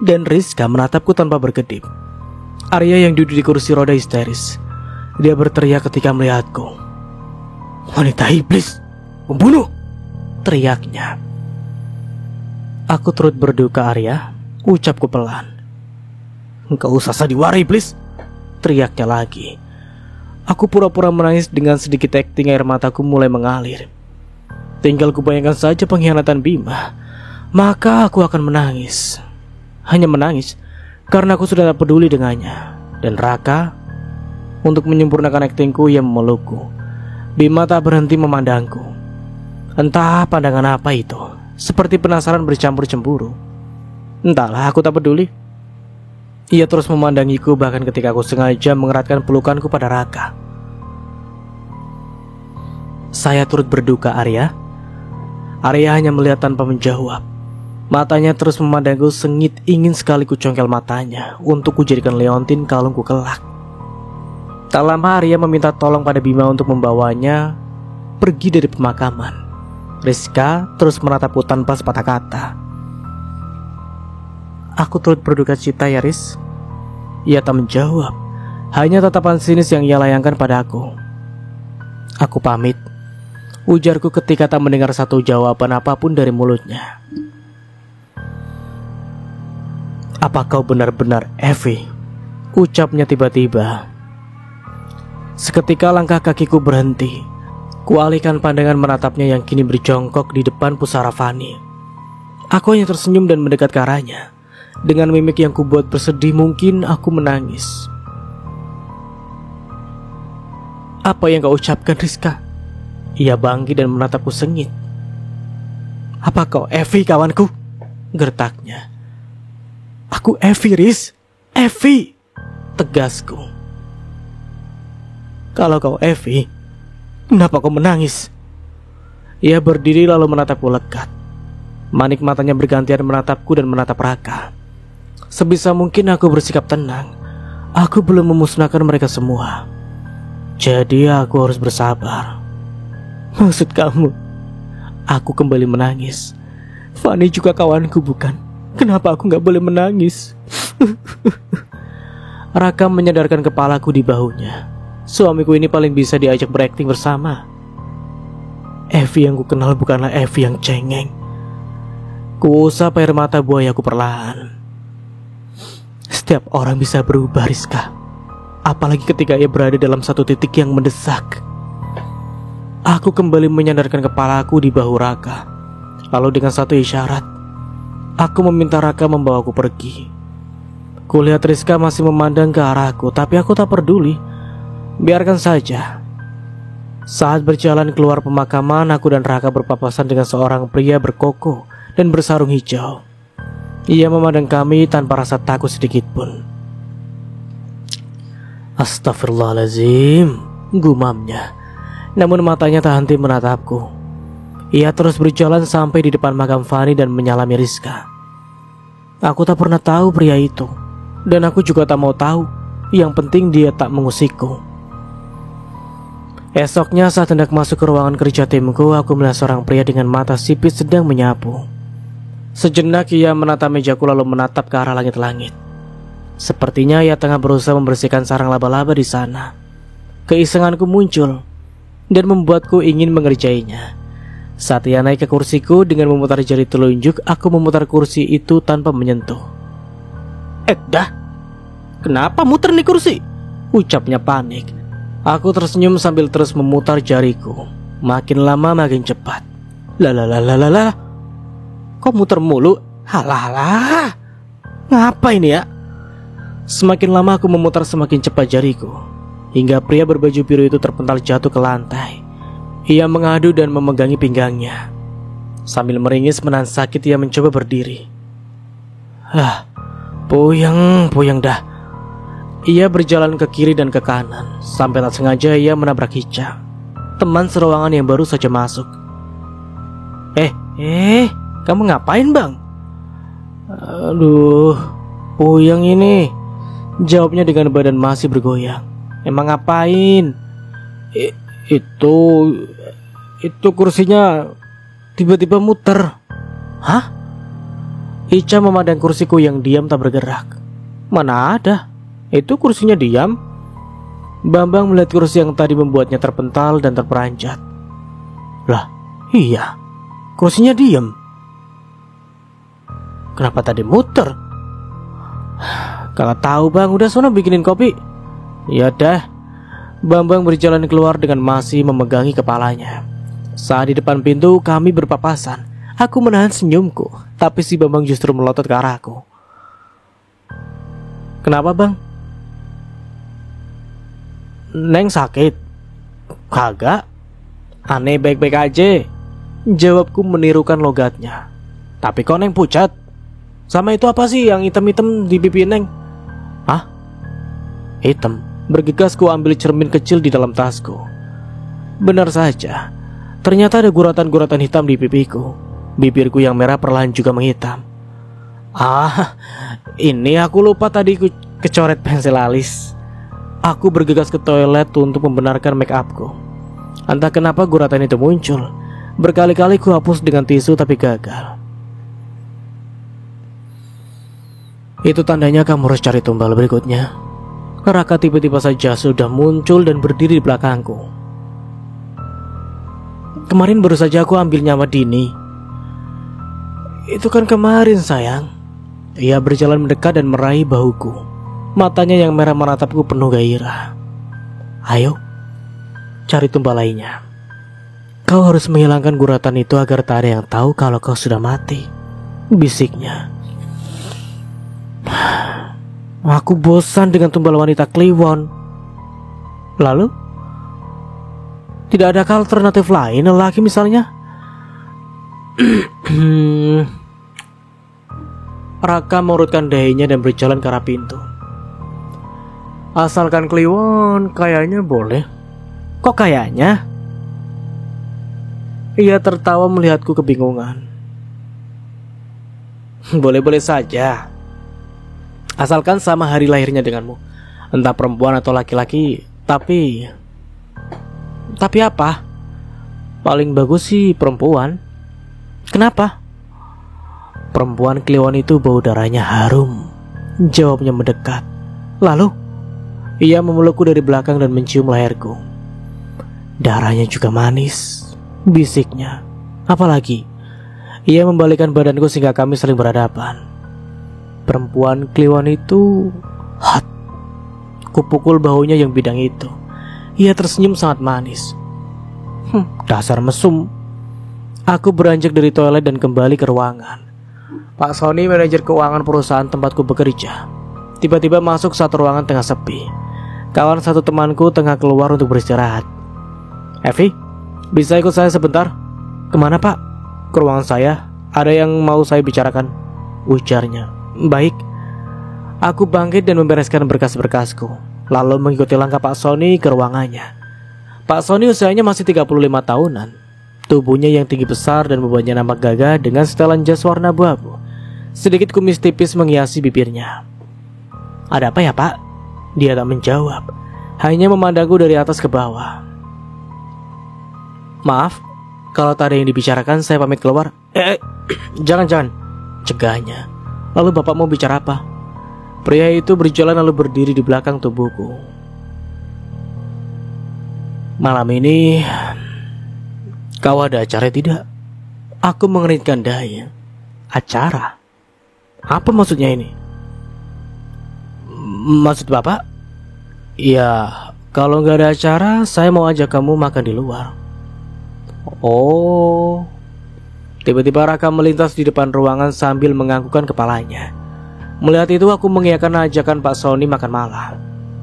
dan Rizka menatapku tanpa berkedip. Arya yang duduk di kursi roda histeris. Dia berteriak ketika melihatku. "Wanita iblis, pembunuh!" teriaknya. Aku turut berduka Arya, ucapku pelan. "Engkau usah sandiwara iblis!" teriaknya lagi. Aku pura-pura menangis dengan sedikit akting air mataku mulai mengalir. Tinggal kubayangkan saja pengkhianatan Bima, maka aku akan menangis. Hanya menangis karena aku sudah tak peduli dengannya. Dan Raka, untuk menyempurnakan aktingku, ia memelukku. Bima tak berhenti memandangku. Entah pandangan apa itu, seperti penasaran bercampur cemburu. Entahlah, aku tak peduli. Ia terus memandangiku bahkan ketika aku sengaja mengeratkan pelukanku pada Raka. Saya turut berduka Arya. Arya hanya melihat tanpa menjawab. Matanya terus memandangku sengit, ingin sekali ku congkel matanya untuk kujadikan leontin kalungku kelak. Tak lama Arya meminta tolong pada Bima untuk membawanya pergi dari pemakaman. Rizka terus menatapku tanpa sepatah kata. "Aku turut berduka cita ya, Riz." Ia tak menjawab, hanya tatapan sinis yang ia layangkan padaku. Aku pamit, ujarku ketika tak mendengar satu jawaban apapun dari mulutnya. "Apa kau benar-benar Evi?" ucapnya tiba-tiba. Seketika langkah kakiku berhenti. Kualihkan pandangan menatapnya yang kini berjongkok di depan pusara Fanny. Aku hanya tersenyum dan mendekat ke arahnya. Dengan mimik yang kubuat bersedih, mungkin aku menangis. "Apa yang kau ucapkan, Rizka?" Ia bangkit dan menatapku sengit. "Apa kau Evi, kawanku?" gertaknya. "Aku Evi, Riz. Evi!" tegasku. "Kalau kau Evi, kenapa kau menangis?" Ia berdiri lalu menatapku lekat. Manik matanya bergantian menatapku dan menatap Raka. Sebisa mungkin aku bersikap tenang. Aku belum memusnahkan mereka semua, jadi aku harus bersabar. "Maksud kamu?" Aku kembali menangis. "Fanny juga kawanku bukan? Kenapa aku gak boleh menangis?" Raka menyadarkan kepalaku di bahunya. Suamiku ini paling bisa diajak berakting bersama. Evi yang ku kenal bukanlah Evi yang cengeng. Kuusap air mata buayaku perlahan. Setiap orang bisa berubah, Rizka. Apalagi ketika ia berada dalam satu titik yang mendesak. Aku kembali menyandarkan kepalaku di bahu Raka. Lalu dengan satu isyarat, aku meminta Raka membawaku pergi. Kulihat Rizka masih memandang ke arahku, tapi aku tak peduli. Biarkan saja. Saat berjalan keluar pemakaman, aku dan Raka berpapasan dengan seorang pria berkoko dan bersarung hijau. Ia memandang kami tanpa rasa takut sedikit pun. "Astagfirullahaladzim," gumamnya. Namun matanya tak henti menatapku. Ia terus berjalan sampai di depan makam Fanny dan menyalami Rizka. Aku tak pernah tahu pria itu, dan aku juga tak mau tahu. Yang penting dia tak mengusikku. Esoknya saat hendak masuk ke ruangan kerja timku, aku melihat seorang pria dengan mata sipit sedang menyapu. Sejenak ia menatap mejaku lalu menatap ke arah langit-langit. Sepertinya ia tengah berusaha membersihkan sarang laba-laba di sana. Keisenganku muncul dan membuatku ingin mengerjainya. Saat ia naik ke kursiku dengan memutar jari telunjuk, aku memutar kursi itu tanpa menyentuh. "Dah, kenapa muter nih kursi?" ucapnya panik. Aku tersenyum sambil terus memutar jariku. Makin lama makin cepat. Lalalala. Kok muter mulu? Halah, ngapa ini ya? Semakin lama aku memutar semakin cepat jariku, hingga pria berbaju biru itu terpental jatuh ke lantai. Ia mengadu dan memegangi pinggangnya. Sambil meringis menahan sakit, ia mencoba berdiri. Puyeng dah. Ia berjalan ke kiri dan ke kanan, sampai tak sengaja ia menabrak Ica, teman seruangan yang baru saja masuk. Kamu ngapain, Bang? Aduh, puyeng ini, jawabnya dengan badan masih bergoyang. Emang ngapain? Itu kursinya tiba-tiba muter. Hah? Ica memandang kursiku yang diam tak bergerak. Mana ada, itu kursinya diam. Bambang melihat kursi yang tadi membuatnya terpental dan terperanjat. Lah, iya, kursinya diam. Kenapa tadi muter? Kalau tahu, Bang, udah sono bikinin kopi. Ya dah. Bambang berjalan keluar dengan masih memegangi kepalanya. Saat di depan pintu kami berpapasan, aku menahan senyumku, tapi si Bambang justru melotot ke arahku. Kenapa, Bang? Neng sakit? Kagak. Aneh baik-baik aja, jawabku menirukan logatnya. Tapi kok Neng pucat? Sama itu apa sih yang hitam-hitam di pipi Neng? Hah? Hitam? Bergegas ku ambil cermin kecil di dalam tasku. Benar saja, ternyata ada guratan-guratan hitam di pipiku. Bibirku yang merah perlahan juga menghitam. Ini aku lupa tadi ku kecoret pensil alis. Aku bergegas ke toilet untuk membenarkan make upku. Entah kenapa guratan itu muncul. Berkali-kali ku hapus dengan tisu tapi gagal. Itu tandanya kamu harus cari tumbal berikutnya. Raka tiba-tiba saja sudah muncul dan berdiri di belakangku. Kemarin baru saja aku ambil nyawa Dini. Itu kan kemarin, sayang. Ia berjalan mendekat dan meraih bahuku. Matanya yang merah menatapku penuh gairah. Ayo, cari tumbal lainnya. Kau harus menghilangkan guratan itu agar tak ada yang tahu kalau kau sudah mati, bisiknya. Aku bosan dengan tumbal wanita Kliwon. Lalu? Tidak ada alternatif lain, lelaki misalnya? Raka mengurutkan dahinya dan berjalan ke arah pintu. Asalkan Kliwon, kayaknya boleh. Kok kayaknya? Ia tertawa melihatku kebingungan. Boleh-boleh saja, asalkan sama hari lahirnya denganmu. Entah perempuan atau laki-laki. Tapi apa? Paling bagus sih perempuan. Kenapa? Perempuan Kliwon itu bau darahnya harum, jawabnya mendekat. Lalu ia memelukku dari belakang dan mencium leherku. Darahnya juga manis, bisiknya. Apalagi ia membalikkan badanku sehingga kami saling berhadapan. Perempuan Kliwon itu hot. Kupukul bahunya yang bidang itu. Ia tersenyum sangat manis. Dasar mesum. Aku beranjak dari toilet dan kembali ke ruangan. Pak Sony, manajer keuangan perusahaan tempatku bekerja, tiba-tiba masuk saat ruangan tengah sepi. Kawan satu temanku tengah keluar untuk beristirahat. Evi, bisa ikut saya sebentar? Kemana, Pak? Ke ruangan saya. Ada yang mau saya bicarakan, ujarnya. Baik. Aku bangkit dan membereskan berkas-berkasku, lalu mengikuti langkah Pak Sony ke ruangannya. Pak Sony usianya masih 35 tahunan. Tubuhnya yang tinggi besar dan bebannya nampak gagah dengan setelan jas warna abu-abu. Sedikit kumis tipis menghiasi bibirnya. Ada apa ya, Pak? Dia tak menjawab, hanya memandangku dari atas ke bawah. Maaf, kalau tak ada yang dibicarakan saya pamit keluar. Jangan, cegahnya. Lalu Bapak mau bicara apa? Pria itu berjalan lalu berdiri di belakang tubuhku. Malam ini kau ada acara tidak? Aku mengeringkan dahi. Acara? Apa maksudnya ini? Maksud Bapak? Ya, kalau gak ada acara, saya mau ajak kamu makan di luar. Oh, Tiba-tiba Raka melintas di depan ruangan sambil menganggukkan kepalanya. Melihat itu aku mengiyakan ajakan Pak Sony makan malam.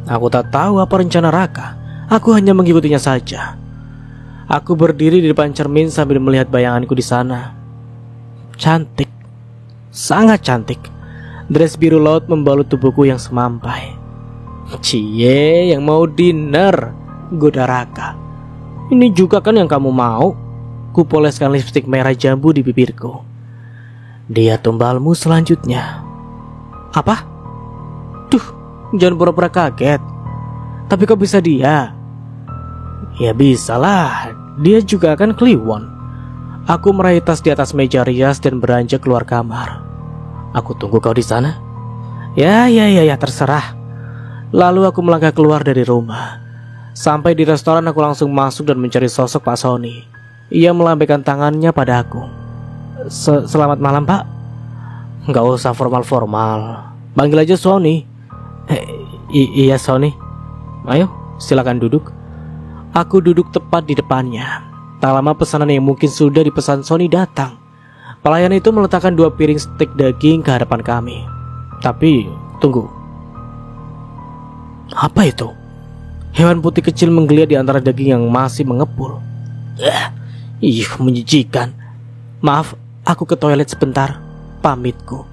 Aku tak tahu apa rencana Raka. Aku hanya mengikutinya saja. Aku berdiri di depan cermin sambil melihat bayanganku di sana. Cantik, sangat cantik. Dress biru laut membalut tubuhku yang semampai. Cie, yang mau dinner, goda Raka. Ini juga kan yang kamu mau? Kupoleskan lipstik merah jambu di bibirku. Dia tumbalmu selanjutnya. Apa? Duh, jangan pura-pura kaget. Tapi kok bisa dia? Ya bisalah, dia juga akan Kliwon. Aku meraih tas di atas meja rias dan beranjak keluar kamar. Aku tunggu kau di sana. Ya, terserah. Lalu aku melangkah keluar dari rumah. Sampai di restoran aku langsung masuk dan mencari sosok Pak Sony. Ia melambaikan tangannya pada aku. Selamat malam, Pak. Nggak usah formal-formal. Panggil aja Sony. Iya Sony. Ayo, silakan duduk. Aku duduk tepat di depannya. Tak lama pesanan yang mungkin sudah dipesan Sony datang. Pelayan itu meletakkan 2 piring steak daging ke hadapan kami. Tapi, tunggu. Apa itu? Hewan putih kecil menggeliat di antara daging yang masih mengepul. Menjijikan. Maaf, aku ke toilet sebentar. Pamitku.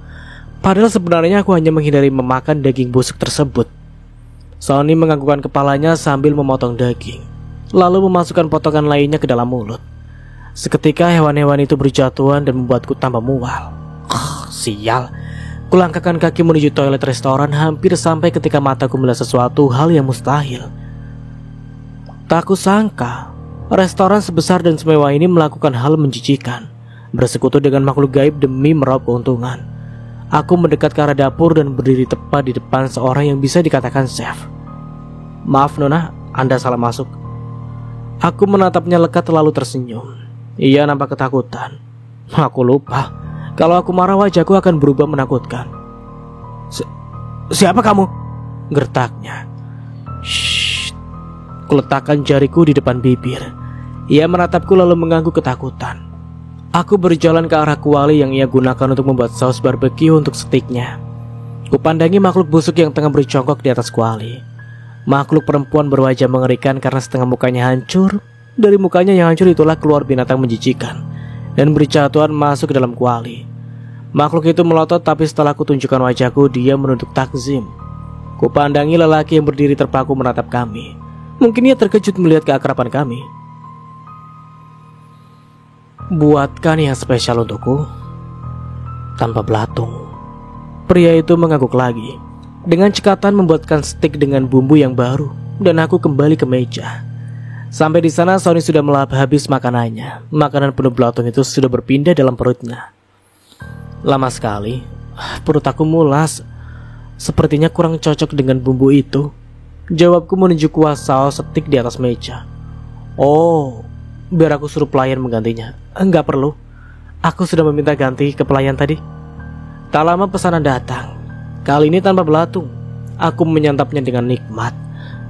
Padahal sebenarnya aku hanya menghindari memakan daging busuk tersebut. Sony menganggukkan kepalanya sambil memotong daging, lalu memasukkan potongan lainnya ke dalam mulut. Seketika hewan-hewan itu berjatuhan dan membuatku tambah mual. Sial. Kulangkahkan kaki menuju toilet restoran hampir sampai ketika mataku melihat sesuatu hal yang mustahil. Tak kusangka restoran sebesar dan semewah ini melakukan hal menjijikan, bersekutu dengan makhluk gaib demi meraup keuntungan. Aku mendekat ke arah dapur dan berdiri tepat di depan seorang yang bisa dikatakan chef. Maaf Nona, Anda salah masuk. Aku menatapnya lekat lalu tersenyum. Ia nampak ketakutan. Aku lupa, kalau aku marah wajahku akan berubah menakutkan. Siapa kamu? Gertaknya. Shh. Kuletakkan jariku di depan bibir. Ia menatapku lalu mengangguk ketakutan. Aku berjalan ke arah kuali yang ia gunakan untuk membuat saus barbeque untuk steaknya. Kupandangi makhluk busuk yang tengah berjongkok di atas kuali. Makhluk perempuan berwajah mengerikan karena setengah mukanya hancur. Dari mukanya yang hancur itulah keluar binatang menjijikan dan berjatuhan masuk ke dalam kuali. Makhluk itu melotot, tapi setelah kutunjukkan wajahku, dia menunduk takzim. Kupandangi lelaki yang berdiri terpaku menatap kami. Mungkin ia terkejut melihat keakraban kami. Buatkan yang spesial untukku, tanpa belatung. Pria itu mengangguk lagi. Dengan cekatan membuatkan steak dengan bumbu yang baru, dan aku kembali ke meja. Sampai di sana Sony sudah melahap habis makanannya. Makanan penuh belatung itu sudah berpindah dalam perutnya. Lama sekali, perut aku mulas. Sepertinya kurang cocok dengan bumbu itu. Jawabku menuju kuah saus steak di atas meja. Oh, biar aku suruh pelayan menggantinya. Enggak perlu, aku sudah meminta ganti ke pelayan tadi. Tak lama pesanan datang. Kali ini tanpa belatung. Aku menyantapnya dengan nikmat,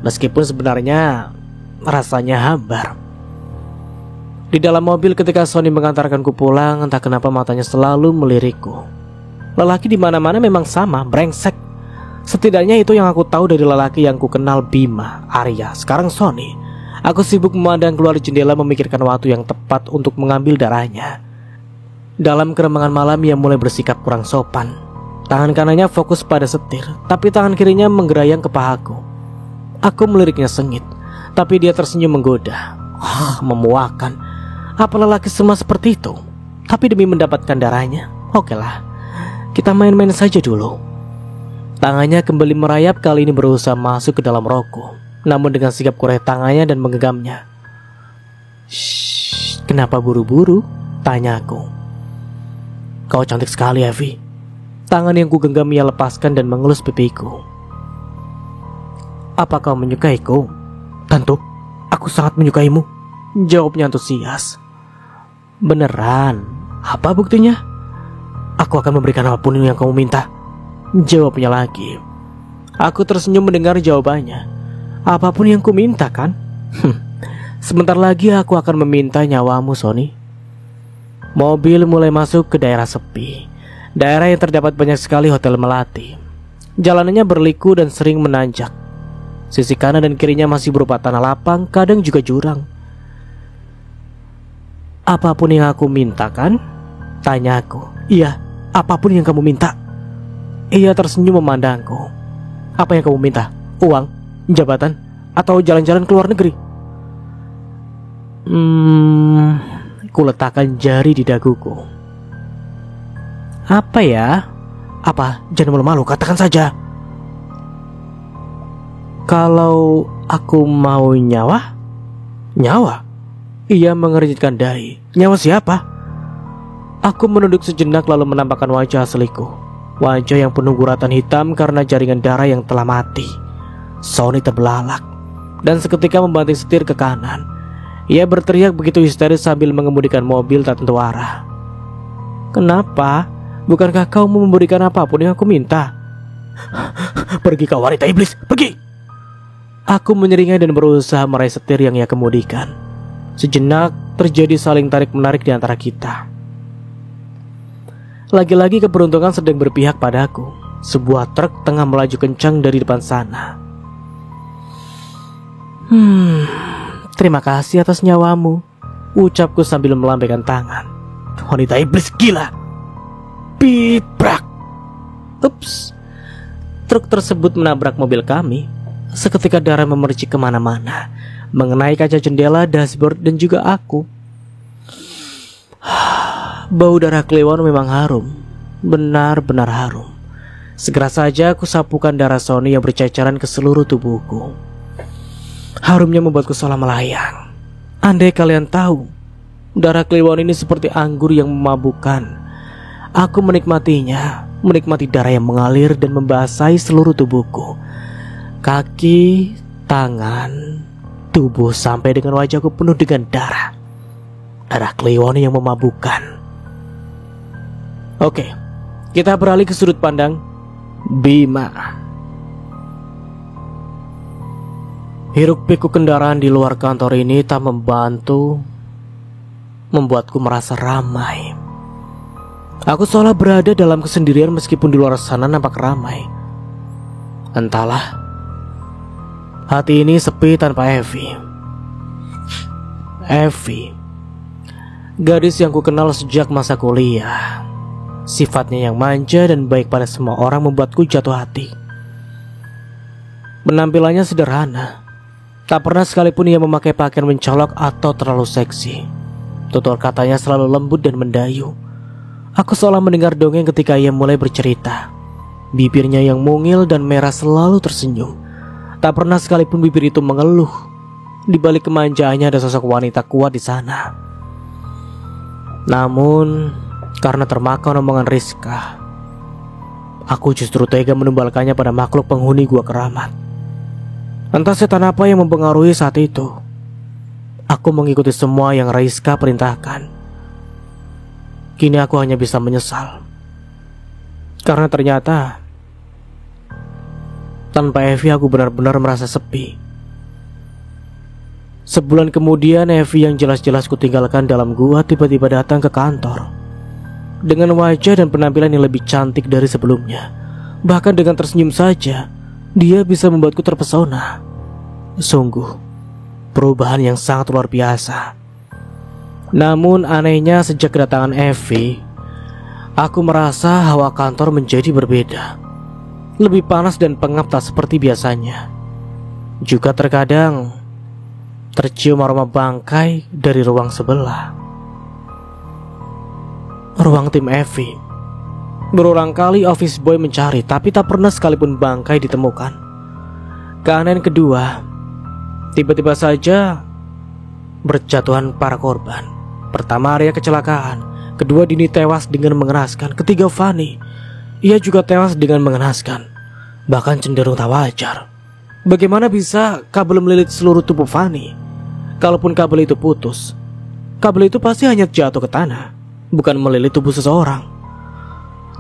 meskipun sebenarnya rasanya hambar. Di dalam mobil ketika Sony mengantarkanku pulang, entah kenapa matanya selalu melirikku. Lelaki di mana-mana memang sama, brengsek. Setidaknya itu yang aku tahu dari lelaki yang ku kenal, Bima, Arya, sekarang Sony. Aku sibuk memandang keluar jendela memikirkan waktu yang tepat untuk mengambil darahnya. Dalam keremangan malam ia mulai bersikap kurang sopan. Tangan kanannya fokus pada setir, tapi tangan kirinya menggerayang ke pahaku. Aku meliriknya sengit, tapi dia tersenyum menggoda. Memuakan. Apa lelaki semua seperti itu? Tapi demi mendapatkan darahnya, okelah, kita main-main saja dulu. Tangannya kembali merayap, kali ini berusaha masuk ke dalam rokku. Namun dengan sikap kuret tangannya dan menggenggamnya. Shh, kenapa buru-buru? Tanyaku. Kau cantik sekali, Evi. Tangan yang kugenggam ia lepaskan dan mengelus pipiku. Apa kau menyukaiku? Tentu, aku sangat menyukaimu, jawabnya antusias. Beneran? Apa buktinya? Aku akan memberikan apapun yang kamu minta, jawabnya lagi. Aku tersenyum mendengar jawabannya. Apapun yang ku minta kan? Sebentar lagi aku akan meminta nyawamu, Sony. Mobil mulai masuk ke daerah sepi, daerah yang terdapat banyak sekali hotel melati. Jalanannya berliku dan sering menanjak. Sisi kanan dan kirinya masih berupa tanah lapang, kadang juga jurang. "Apapun yang aku minta kan?" tanya aku. "Iya, apapun yang kamu minta." Ia tersenyum memandangku. "Apa yang kamu minta? Uang? Jabatan? Atau jalan-jalan ke luar negeri?" Ku letakkan jari di daguku. "Apa ya?" "Apa? Jangan malu-malu, katakan saja." "Kalau aku mau nyawa?" "Nyawa?" Ia mengernyitkan dahi. "Nyawa siapa?" Aku menunduk sejenak lalu menampakkan wajah asliku. Wajah yang penuh guratan hitam karena jaringan darah yang telah mati. Sony terbelalak dan seketika membanting setir ke kanan. Ia berteriak begitu histeris sambil mengemudikan mobil tak tentu arah. "Kenapa? Bukankah kau mau memberikan apapun yang aku minta?" "Pergi kau wanita iblis, pergi!" Aku menyeringai dan berusaha meraih setir yang ia kemudikan. Sejenak terjadi saling tarik-menarik di antara kita. Lagi-lagi keberuntungan sedang berpihak padaku. Sebuah truk tengah melaju kencang dari depan sana. "Terima kasih atas nyawamu," ucapku sambil melambaikan tangan. "Wanita iblis gila!" Piprak. Ups. Truk tersebut menabrak mobil kami. Seketika darah memercik kemana-mana, mengenai kaca jendela, dashboard, dan juga aku. Bau darah Kliwon memang harum. Benar-benar harum. Segera saja aku sapukan darah Sony yang berceceran ke seluruh tubuhku. Harumnya membuatku seolah melayang. Andai kalian tahu, darah Kliwon ini seperti anggur yang memabukkan. Aku menikmatinya, menikmati darah yang mengalir dan membasahi seluruh tubuhku. Kaki, tangan, tubuh sampai dengan wajahku penuh dengan darah. Darah Kliwon yang memabukkan. Oke, kita beralih ke sudut pandang Bima. Hiruk-pikuk kendaraan di luar kantor ini tak membuatku merasa ramai. Aku seolah berada dalam kesendirian meskipun di luar sana nampak ramai. Entahlah, hati ini sepi tanpa Evie. Evie, gadis yang ku kenal sejak masa kuliah. Sifatnya yang manja dan baik pada semua orang membuatku jatuh hati. Penampilannya sederhana. Tak pernah sekalipun ia memakai pakaian mencolok atau terlalu seksi. Tutur katanya selalu lembut dan mendayu. Aku seolah mendengar dongeng ketika ia mulai bercerita. Bibirnya yang mungil dan merah selalu tersenyum. Tak pernah sekalipun bibir itu mengeluh. Di balik kemanjaannya ada sosok wanita kuat di sana. Namun, karena termakan omongan Rizka, aku justru tega menumbalkannya pada makhluk penghuni gua keramat. Entah setan apa yang mempengaruhi saat itu. Aku mengikuti semua yang Rizka perintahkan. Kini aku hanya bisa menyesal. Karena ternyata tanpa Evie aku benar-benar merasa sepi. Sebulan kemudian Evie yang jelas-jelas kutinggalkan dalam gua tiba-tiba datang ke kantor. Dengan wajah dan penampilan yang lebih cantik dari sebelumnya. Bahkan dengan tersenyum saja, dia bisa membuatku terpesona. Sungguh, perubahan yang sangat luar biasa. Namun anehnya sejak kedatangan Evie, aku merasa hawa kantor menjadi berbeda. Lebih panas dan pengap tak seperti biasanya. Juga terkadang tercium aroma bangkai dari ruang sebelah. Ruang tim Evie. Berulang kali office boy mencari, tapi tak pernah sekalipun bangkai ditemukan. Keanehan kedua, tiba-tiba saja berjatuhan para korban. Pertama Arya kecelakaan, kedua Dini tewas dengan mengenaskan, ketiga Fanny, ia juga tewas dengan mengenaskan. Bahkan cenderung tak wajar. Bagaimana bisa kabel melilit seluruh tubuh Fanny? Kalaupun kabel itu putus, kabel itu pasti hanya jatuh ke tanah, bukan melilit tubuh seseorang.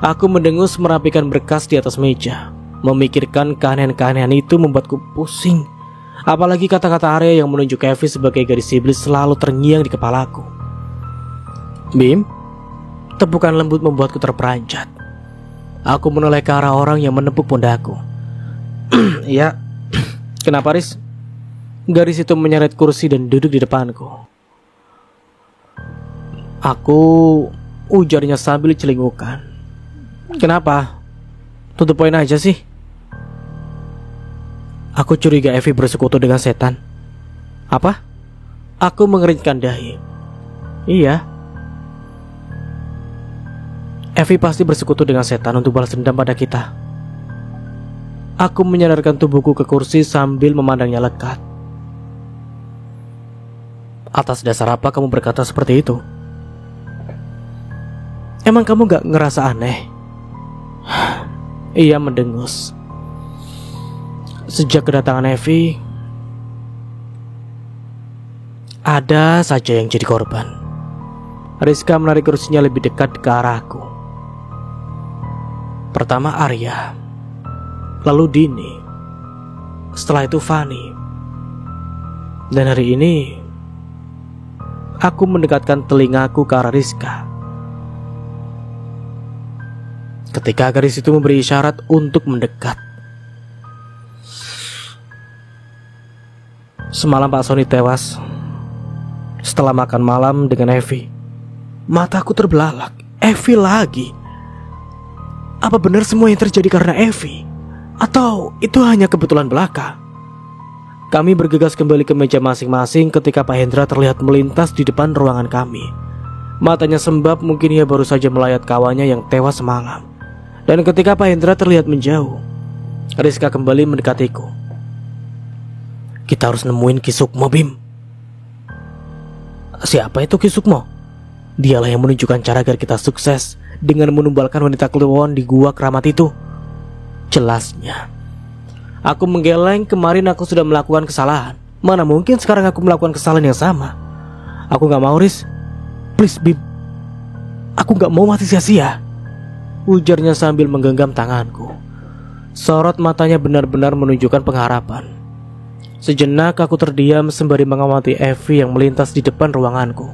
Aku mendengus merapikan berkas di atas meja. Memikirkan keanehan-keanehan itu membuatku pusing. Apalagi kata-kata Arya yang menunjuk Evie sebagai gadis iblis selalu terngiang di kepalaku. "Bim, Tepukan lembut membuatku terperanjat. Aku menoleh ke arah orang yang menepuk pundakku. Iya. Kenapa, Riz? Gadis itu menyeret kursi dan duduk di depanku. Aku, ujarnya sambil celingukan. Kenapa? To the point aja sih. Aku curiga Evi bersekutu dengan setan. Apa? Aku mengeringkan dahi. Iya. Evi pasti bersekutu dengan setan untuk balas dendam pada kita. Aku menyandarkan tubuhku ke kursi sambil memandangnya lekat. Atas dasar apa kamu berkata seperti itu? Emang kamu gak ngerasa aneh? Ia mendengus. Sejak kedatangan Evi, ada saja yang jadi korban. Rizka menarik kursinya lebih dekat ke arahku. Pertama Arya, lalu Dini, setelah itu Fani. Dan hari ini aku mendekatkan telingaku ke arah Rizka. Ketika gadis itu memberi isyarat untuk mendekat. Semalam Pak Sony tewas setelah makan malam dengan Evi. Mataku terbelalak. Evi lagi. Apa benar semua yang terjadi karena Evi? Atau itu hanya kebetulan belaka? Kami bergegas kembali ke meja masing-masing ketika Pak Hendra terlihat melintas di depan ruangan kami. Matanya sembab, mungkin ia baru saja melayat kawannya yang tewas semalam. Dan ketika Pak Hendra terlihat menjauh, Rizka kembali mendekatiku. Kita harus nemuin Ki Sukmo, Bim. Siapa itu Ki Sukmo? Dialah yang menunjukkan cara agar kita sukses dengan menumbalkan wanita Kliwon di gua keramat itu. Jelasnya. Aku menggeleng, kemarin aku sudah melakukan kesalahan. Mana mungkin sekarang aku melakukan kesalahan yang sama. Aku gak mau, Riz. Please, Bim. Aku gak mau mati sia-sia, ujarnya sambil menggenggam tanganku. Sorot matanya benar-benar menunjukkan pengharapan. Sejenak aku terdiam sembari mengamati Evi yang melintas di depan ruanganku.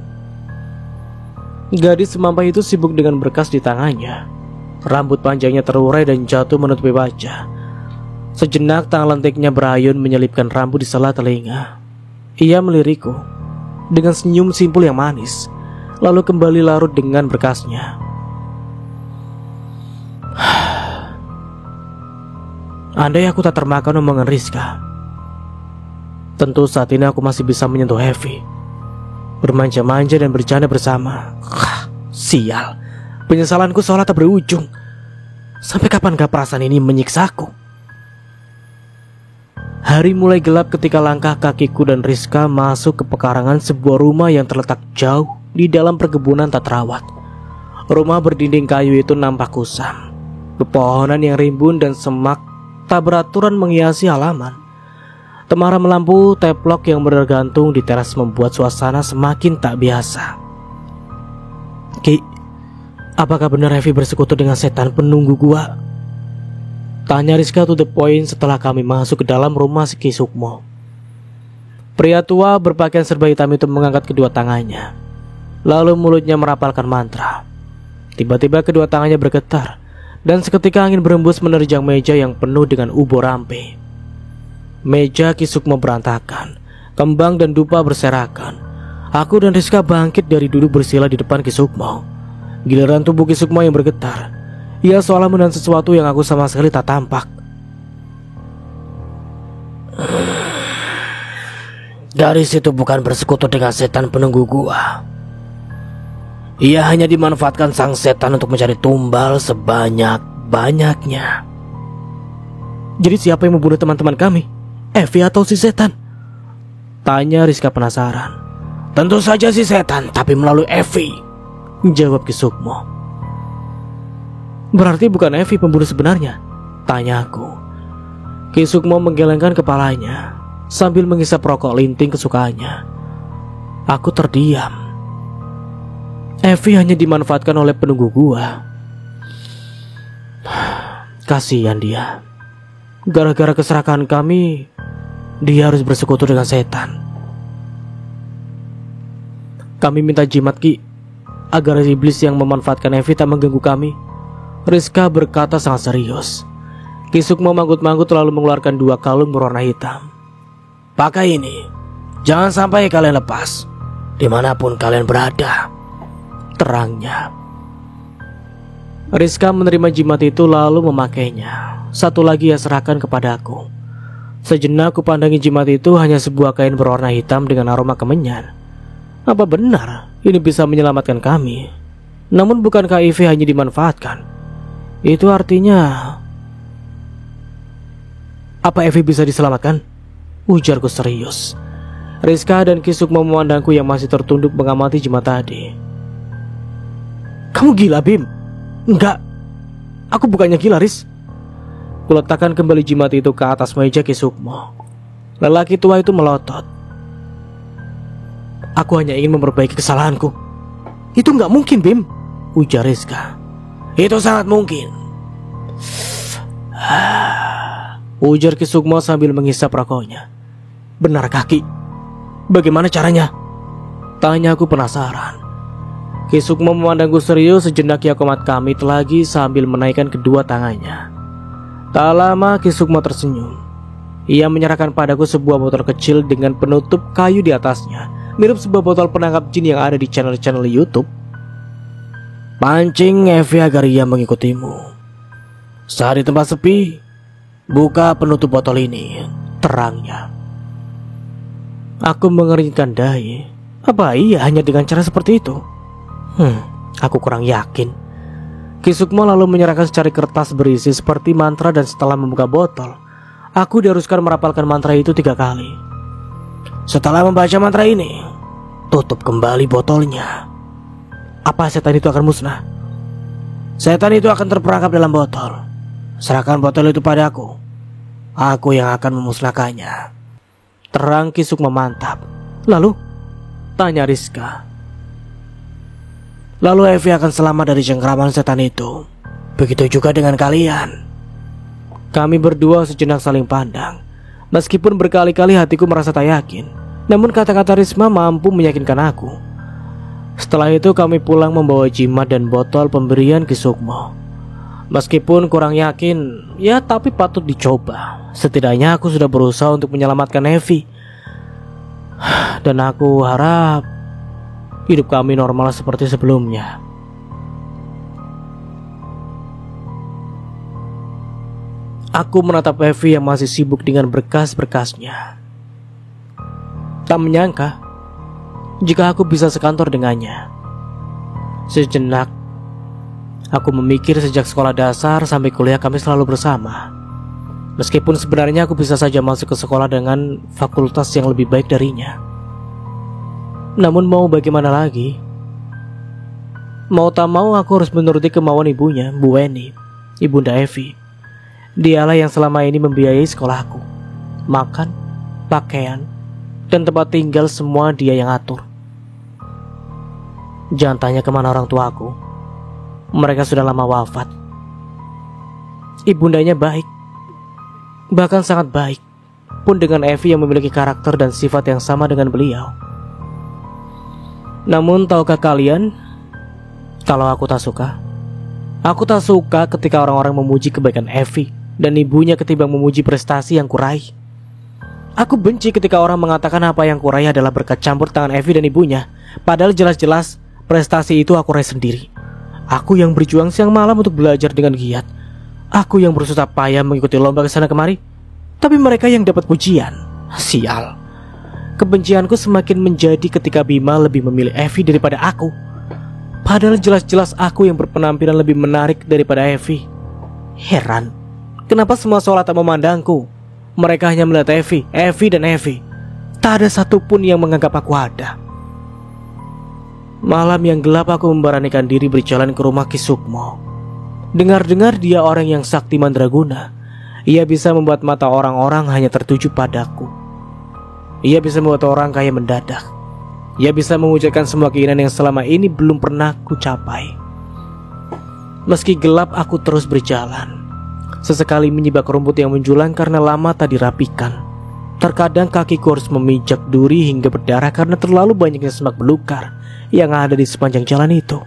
Gadis semampai itu sibuk dengan berkas di tangannya. Rambut panjangnya terurai dan jatuh menutupi wajah. Sejenak tangan lentiknya berayun menyelipkan rambut di sela telinga. Ia melirikku dengan senyum simpul yang manis, lalu kembali larut dengan berkasnya. Andai aku tak termakan omongan Rizka, tentu saat ini aku masih bisa menyentuh Evi, bermanja-manja dan bercanda bersama. Sial, penyesalanku seolah tak berujung. Sampai kapankah perasaan ini menyiksaku? Hari mulai gelap ketika langkah kakiku dan Rizka masuk ke pekarangan sebuah rumah yang terletak jauh di dalam perkebunan tak terawat. Rumah berdinding kayu itu nampak kusam. Pepohonan yang rimbun dan semak tak beraturan menghiasi halaman. Temaram lampu teplok yang bergantung di teras membuat suasana semakin tak biasa. Ki, apakah benar Evi bersekutu dengan setan penunggu gua? Tanya Rizka to the point setelah kami masuk ke dalam rumah si Ki Sukmo. Pria tua berpakaian serba hitam itu mengangkat kedua tangannya, lalu mulutnya merapalkan mantra. Tiba-tiba kedua tangannya bergetar, dan seketika angin berembus menerjang meja yang penuh dengan ubur rampe. Meja Ki Sukmo berantakan, kembang dan dupa berserakan. Aku dan Rizka bangkit dari duduk bersila di depan Ki Sukmo. Giliran tubuh Ki Sukmo yang bergetar. Ia seolah menahan sesuatu yang aku sama sekali tak tampak. Gadis itu bukan bersekutu dengan setan penunggu gua. Ia hanya dimanfaatkan sang setan untuk mencari tumbal sebanyak-banyaknya. Jadi siapa yang membunuh teman-teman kami? Evi atau si setan? Tanya Rizka penasaran. Tentu saja si setan, tapi melalui Evi, jawab Ki Sukmo. Berarti bukan Evi pembunuh sebenarnya? Tanya aku. Ki Sukmo menggelengkan kepalanya sambil menghisap rokok linting kesukaannya. Aku terdiam. Evi hanya dimanfaatkan oleh penunggu gua. Kasihan dia. Gara-gara keserakahan kami, dia harus bersekutu dengan setan. Kami minta jimat, Ki. agar iblis yang memanfaatkan Evi tak mengganggu kami. Rizka berkata sangat serius. Ki Sukmo manggut-manggut lalu mengeluarkan 2 kalung berwarna hitam. Pakai ini, jangan sampai kalian lepas, dimanapun kalian berada, terangnya. Rizka menerima jimat itu lalu memakainya. Satu lagi ia serahkan kepadaku. Sejenak aku pandangi jimat itu hanya sebuah kain berwarna hitam dengan aroma kemenyan. Apa benar ini bisa menyelamatkan kami? Namun bukankah Ivy hanya dimanfaatkan? Itu artinya apa Ivy bisa diselamatkan? Ujarku serius. Rizka dan Ki Sukmo memandangku yang masih tertunduk mengamati jimat tadi. Kamu gila, Bim? Enggak, aku bukannya gila, Riz. Kuletakkan kembali jimat itu ke atas meja Ki Sukmo. Lelaki tua itu melotot. Aku hanya ingin memperbaiki kesalahanku. Itu nggak mungkin, Bim, ujar Rizka. Itu sangat mungkin, ujar Ki Sukmo sambil menghisap rokoknya. Benar kaki? Bagaimana caranya? Tanya aku penasaran. Ki Sukmo memandangku serius. Sejenak ia komat kamit lagi sambil menaikkan kedua tangannya. Tak lama Ki Sukmo tersenyum. Ia menyerahkan padaku sebuah botol kecil dengan penutup kayu di atasnya, mirip sebuah botol penangkap jin yang ada di channel-channel YouTube. Pancing Evi agar ia mengikutimu. Saat di tempat sepi, buka penutup botol ini, terangnya. Aku mengeringkan dahi. Apa iya hanya dengan cara seperti itu? Aku kurang yakin. Ki Sukmo lalu menyerahkan secari kertas berisi seperti mantra dan setelah membuka botol, aku diharuskan merapalkan mantra itu 3 kali. Setelah membaca mantra ini, tutup kembali botolnya. Apa setan itu akan musnah? Setan itu akan terperangkap dalam botol. Serahkan botol itu padaku. Aku yang akan memusnahkannya, terang Ki Sukmo mantap. Lalu? Tanya Rizka. Lalu Evi akan selamat dari cengkraman setan itu. Begitu juga dengan kalian. Kami berdua sejenak saling pandang. Meskipun berkali-kali hatiku merasa tak yakin, namun kata-kata Risma mampu meyakinkan aku. Setelah itu kami pulang membawa jimat dan botol pemberian Ki Sukmo. Meskipun kurang yakin, ya tapi patut dicoba. Setidaknya aku sudah berusaha untuk menyelamatkan Evi. Dan aku harap hidup kami normal seperti sebelumnya. Aku menatap Evi yang masih sibuk dengan berkas-berkasnya. Tak menyangka jika aku bisa sekantor dengannya. Sejenak aku memikir sejak sekolah dasar sampai kuliah kami selalu bersama. Meskipun sebenarnya aku bisa saja masuk ke sekolah dengan fakultas yang lebih baik darinya. Namun mau bagaimana lagi? Mau tak mau aku harus menuruti kemauan ibunya, Bu Weni, ibunda Evi. Dialah yang selama ini membiayai sekolahku. Makan, pakaian, dan tempat tinggal semua dia yang atur. Jangan tanya kemana orang tuaku. Mereka sudah lama wafat. Ibundanya baik, bahkan sangat baik, pun dengan Evi yang memiliki karakter dan sifat yang sama dengan beliau. Namun tahukah kalian, kalau aku tak suka? Aku tak suka ketika orang-orang memuji kebaikan Evi dan ibunya ketimbang memuji prestasi yang kuraih. Aku benci ketika orang mengatakan apa yang kuraih adalah berkat campur tangan Evi dan ibunya, padahal jelas-jelas prestasi itu aku raih sendiri. Aku yang berjuang siang malam untuk belajar dengan giat. Aku yang bersusah payah mengikuti lomba kesana kemari, tapi mereka yang dapat pujian. Sial. Kebencianku semakin menjadi ketika Bima lebih memilih Evi daripada aku. Padahal jelas-jelas aku yang berpenampilan lebih menarik daripada Evi. Heran, kenapa semua sekolah tak memandangku? Mereka hanya melihat Evi, dan Evi. Tak ada satupun yang menganggap aku ada. Malam yang gelap aku memberanikan diri berjalan ke rumah Ki Sukmo. Dengar-dengar dia orang yang sakti mandraguna. Ia bisa membuat mata orang-orang hanya tertuju padaku. Ia bisa membuat orang kaya mendadak. Ia bisa mewujudkan semua keinginan yang selama ini belum pernah ku capai. Meski gelap aku terus berjalan. Sesekali menyibak rumput yang menjulang karena lama tak dirapikan. Terkadang kakiku harus memijak duri hingga berdarah karena terlalu banyaknya semak belukar yang ada di sepanjang jalan itu.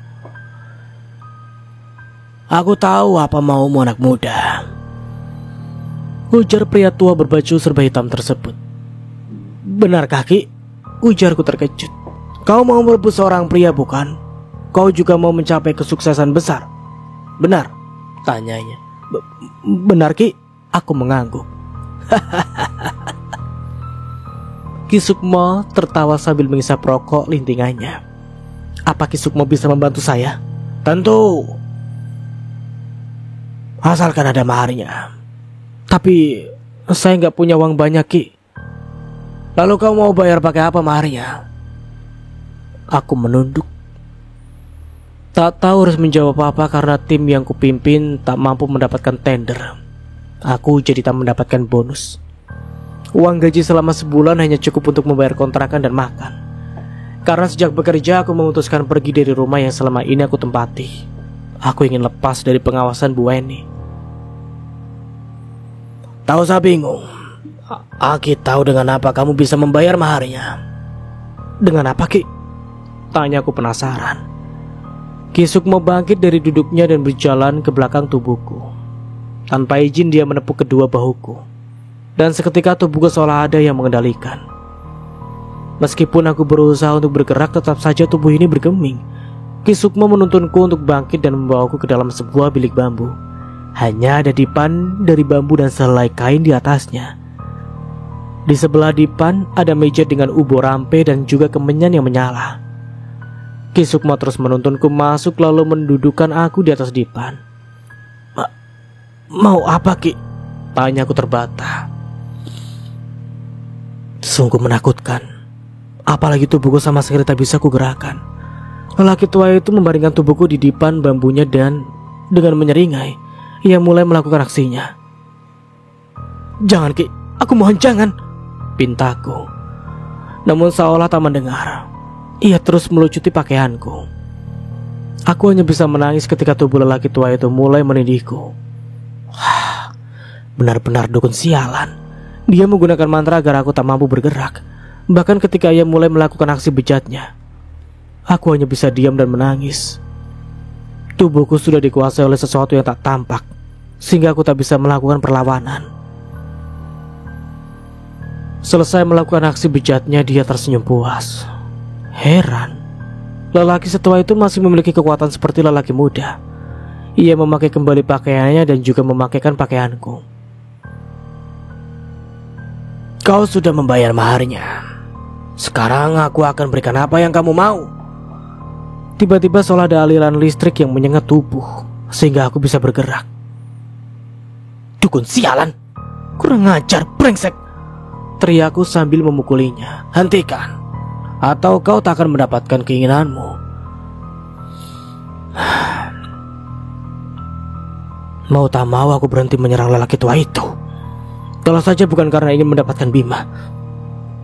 Aku tahu apa maumu anak muda, ujar pria tua berbaju serba hitam tersebut. Benarkah Ki? Ujarku terkejut. Kau mau merebut seorang pria bukan? Kau juga mau mencapai kesuksesan besar? Benar? Tanyanya. Benar Ki? Aku mengangguk. Ki Sukmo tertawa sambil menghisap rokok lintingannya. Apa Ki Sukmo bisa membantu saya? Tentu, asalkan ada maharnya. Tapi saya nggak punya uang banyak Ki. Lalu kau mau bayar pakai apa maharnya? Aku menunduk. Tak tahu harus menjawab apa karena tim yang kupimpin tak mampu mendapatkan tender. Aku jadi tak mendapatkan bonus. Uang gaji selama sebulan hanya cukup untuk membayar kontrakan dan makan. Karena sejak bekerja aku memutuskan pergi dari rumah yang selama ini aku tempati. Aku ingin lepas dari pengawasan Bu Weni. Tak usah bingung. Aki tahu dengan apa kamu bisa membayar maharnya. Dengan apa Ki? Tanya aku penasaran. Ki Sukmo bangkit dari duduknya dan berjalan ke belakang tubuhku. Tanpa izin dia menepuk kedua bahuku. Dan seketika tubuhku seolah ada yang mengendalikan. Meskipun aku berusaha untuk bergerak, tetap saja tubuh ini bergeming. Ki Sukmo menuntunku untuk bangkit dan membawaku ke dalam sebuah bilik bambu. Hanya ada dipan dari bambu dan sehelai kain di atasnya. Di sebelah dipan ada meja dengan ubur rampe dan juga kemenyan yang menyala. Ki Sukmo terus menuntunku masuk lalu mendudukkan aku di atas dipan. Mau apa Ki? Tanya aku terbata. Sungguh menakutkan. Apalagi tubuhku sama sekali tak bisa kugerakkan. Lelaki tua itu membaringkan tubuhku di dipan bambunya dan dengan menyeringai, ia mulai melakukan aksinya. Jangan Ki, aku mohon jangan, pintaku. Namun seolah tak mendengar, ia terus melucuti pakaianku. Aku hanya bisa menangis ketika tubuh lelaki tua itu mulai menindihku. Benar-benar dukun sialan. Dia menggunakan mantra agar aku tak mampu bergerak. Bahkan ketika ia mulai melakukan aksi bejatnya, aku hanya bisa diam dan menangis. Tubuhku sudah dikuasai oleh sesuatu yang tak tampak, sehingga aku tak bisa melakukan perlawanan. Selesai melakukan aksi bejatnya, dia tersenyum puas. Heran, lelaki setua itu masih memiliki kekuatan seperti lelaki muda. Ia memakai kembali pakaiannya dan juga memakaikan pakaianku. Kau sudah membayar maharnya. Sekarang aku akan berikan apa yang kamu mau. Tiba-tiba seolah ada aliran listrik yang menyengat tubuh, sehingga aku bisa bergerak. Dukun sialan, kurang ajar, brengsek, teriakku sambil memukulinya. Hentikan, atau kau tak akan mendapatkan keinginanmu. Mau tak mau aku berhenti menyerang lelaki tua itu. Kalau saja bukan karena ingin mendapatkan Bima,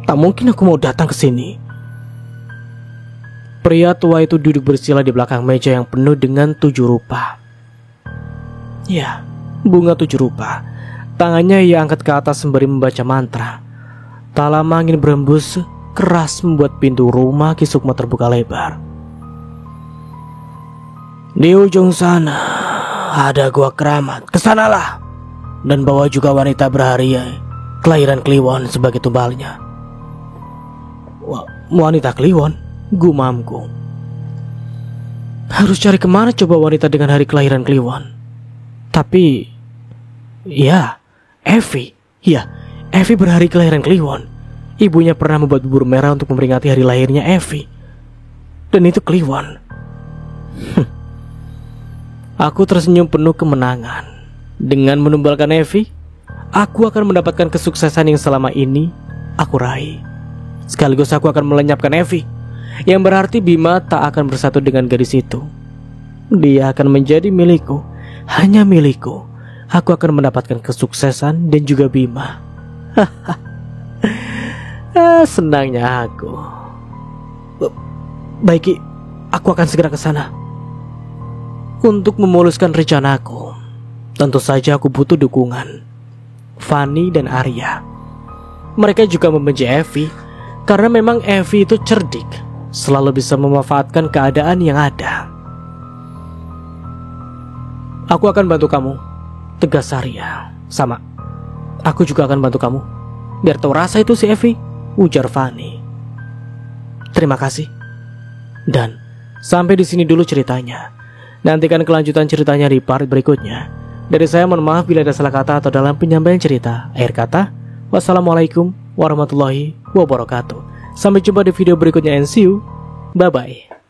tak mungkin aku mau datang ke sini. Pria tua itu duduk bersila di belakang meja yang penuh dengan 7 rupa. Ya, bunga 7 rupa. Tangannya ia angkat ke atas sembari membaca mantra. Tak lama angin berembus keras membuat pintu rumah Ki Sukmo terbuka lebar. Di ujung sana ada gua keramat, kesanalah. Dan bawa juga wanita berhari kelahiran Kliwon sebagai tumbalnya. Wanita Kliwon? Gumamku. Harus cari kemana coba wanita dengan hari kelahiran Kliwon? Tapi, ya, Evi. Ya, Evi berhari kelahiran Kliwon. Ibunya pernah membuat bubur merah untuk memperingati hari lahirnya Evi. Dan itu Kliwon. Aku tersenyum penuh kemenangan. Dengan menumbalkan Evi, aku akan mendapatkan kesuksesan yang selama ini aku raih. Sekaligus aku akan melenyapkan Evi, yang berarti Bima tak akan bersatu dengan gadis itu. Dia akan menjadi milikku, hanya milikku. Aku akan mendapatkan kesuksesan dan juga Bima. Senangnya aku. Baik Ki, aku akan segera ke sana. Untuk memuluskan rencanaku, tentu saja aku butuh dukungan. Fanny dan Arya. Mereka juga membenci Evi karena memang Evi itu cerdik, selalu bisa memanfaatkan keadaan yang ada. Aku akan bantu kamu, tegas Arya. Sama, aku juga akan bantu kamu. Biar tahu rasa itu si Evi, ujar Fani. Terima kasih. Dan sampai di sini dulu ceritanya. Nantikan kelanjutan ceritanya di part berikutnya. Dari saya mohon maaf bila ada salah kata atau dalam penyampaian cerita. Akhir kata, wassalamualaikum warahmatullahi wabarakatuh. Sampai jumpa di video berikutnya and see you. Bye bye.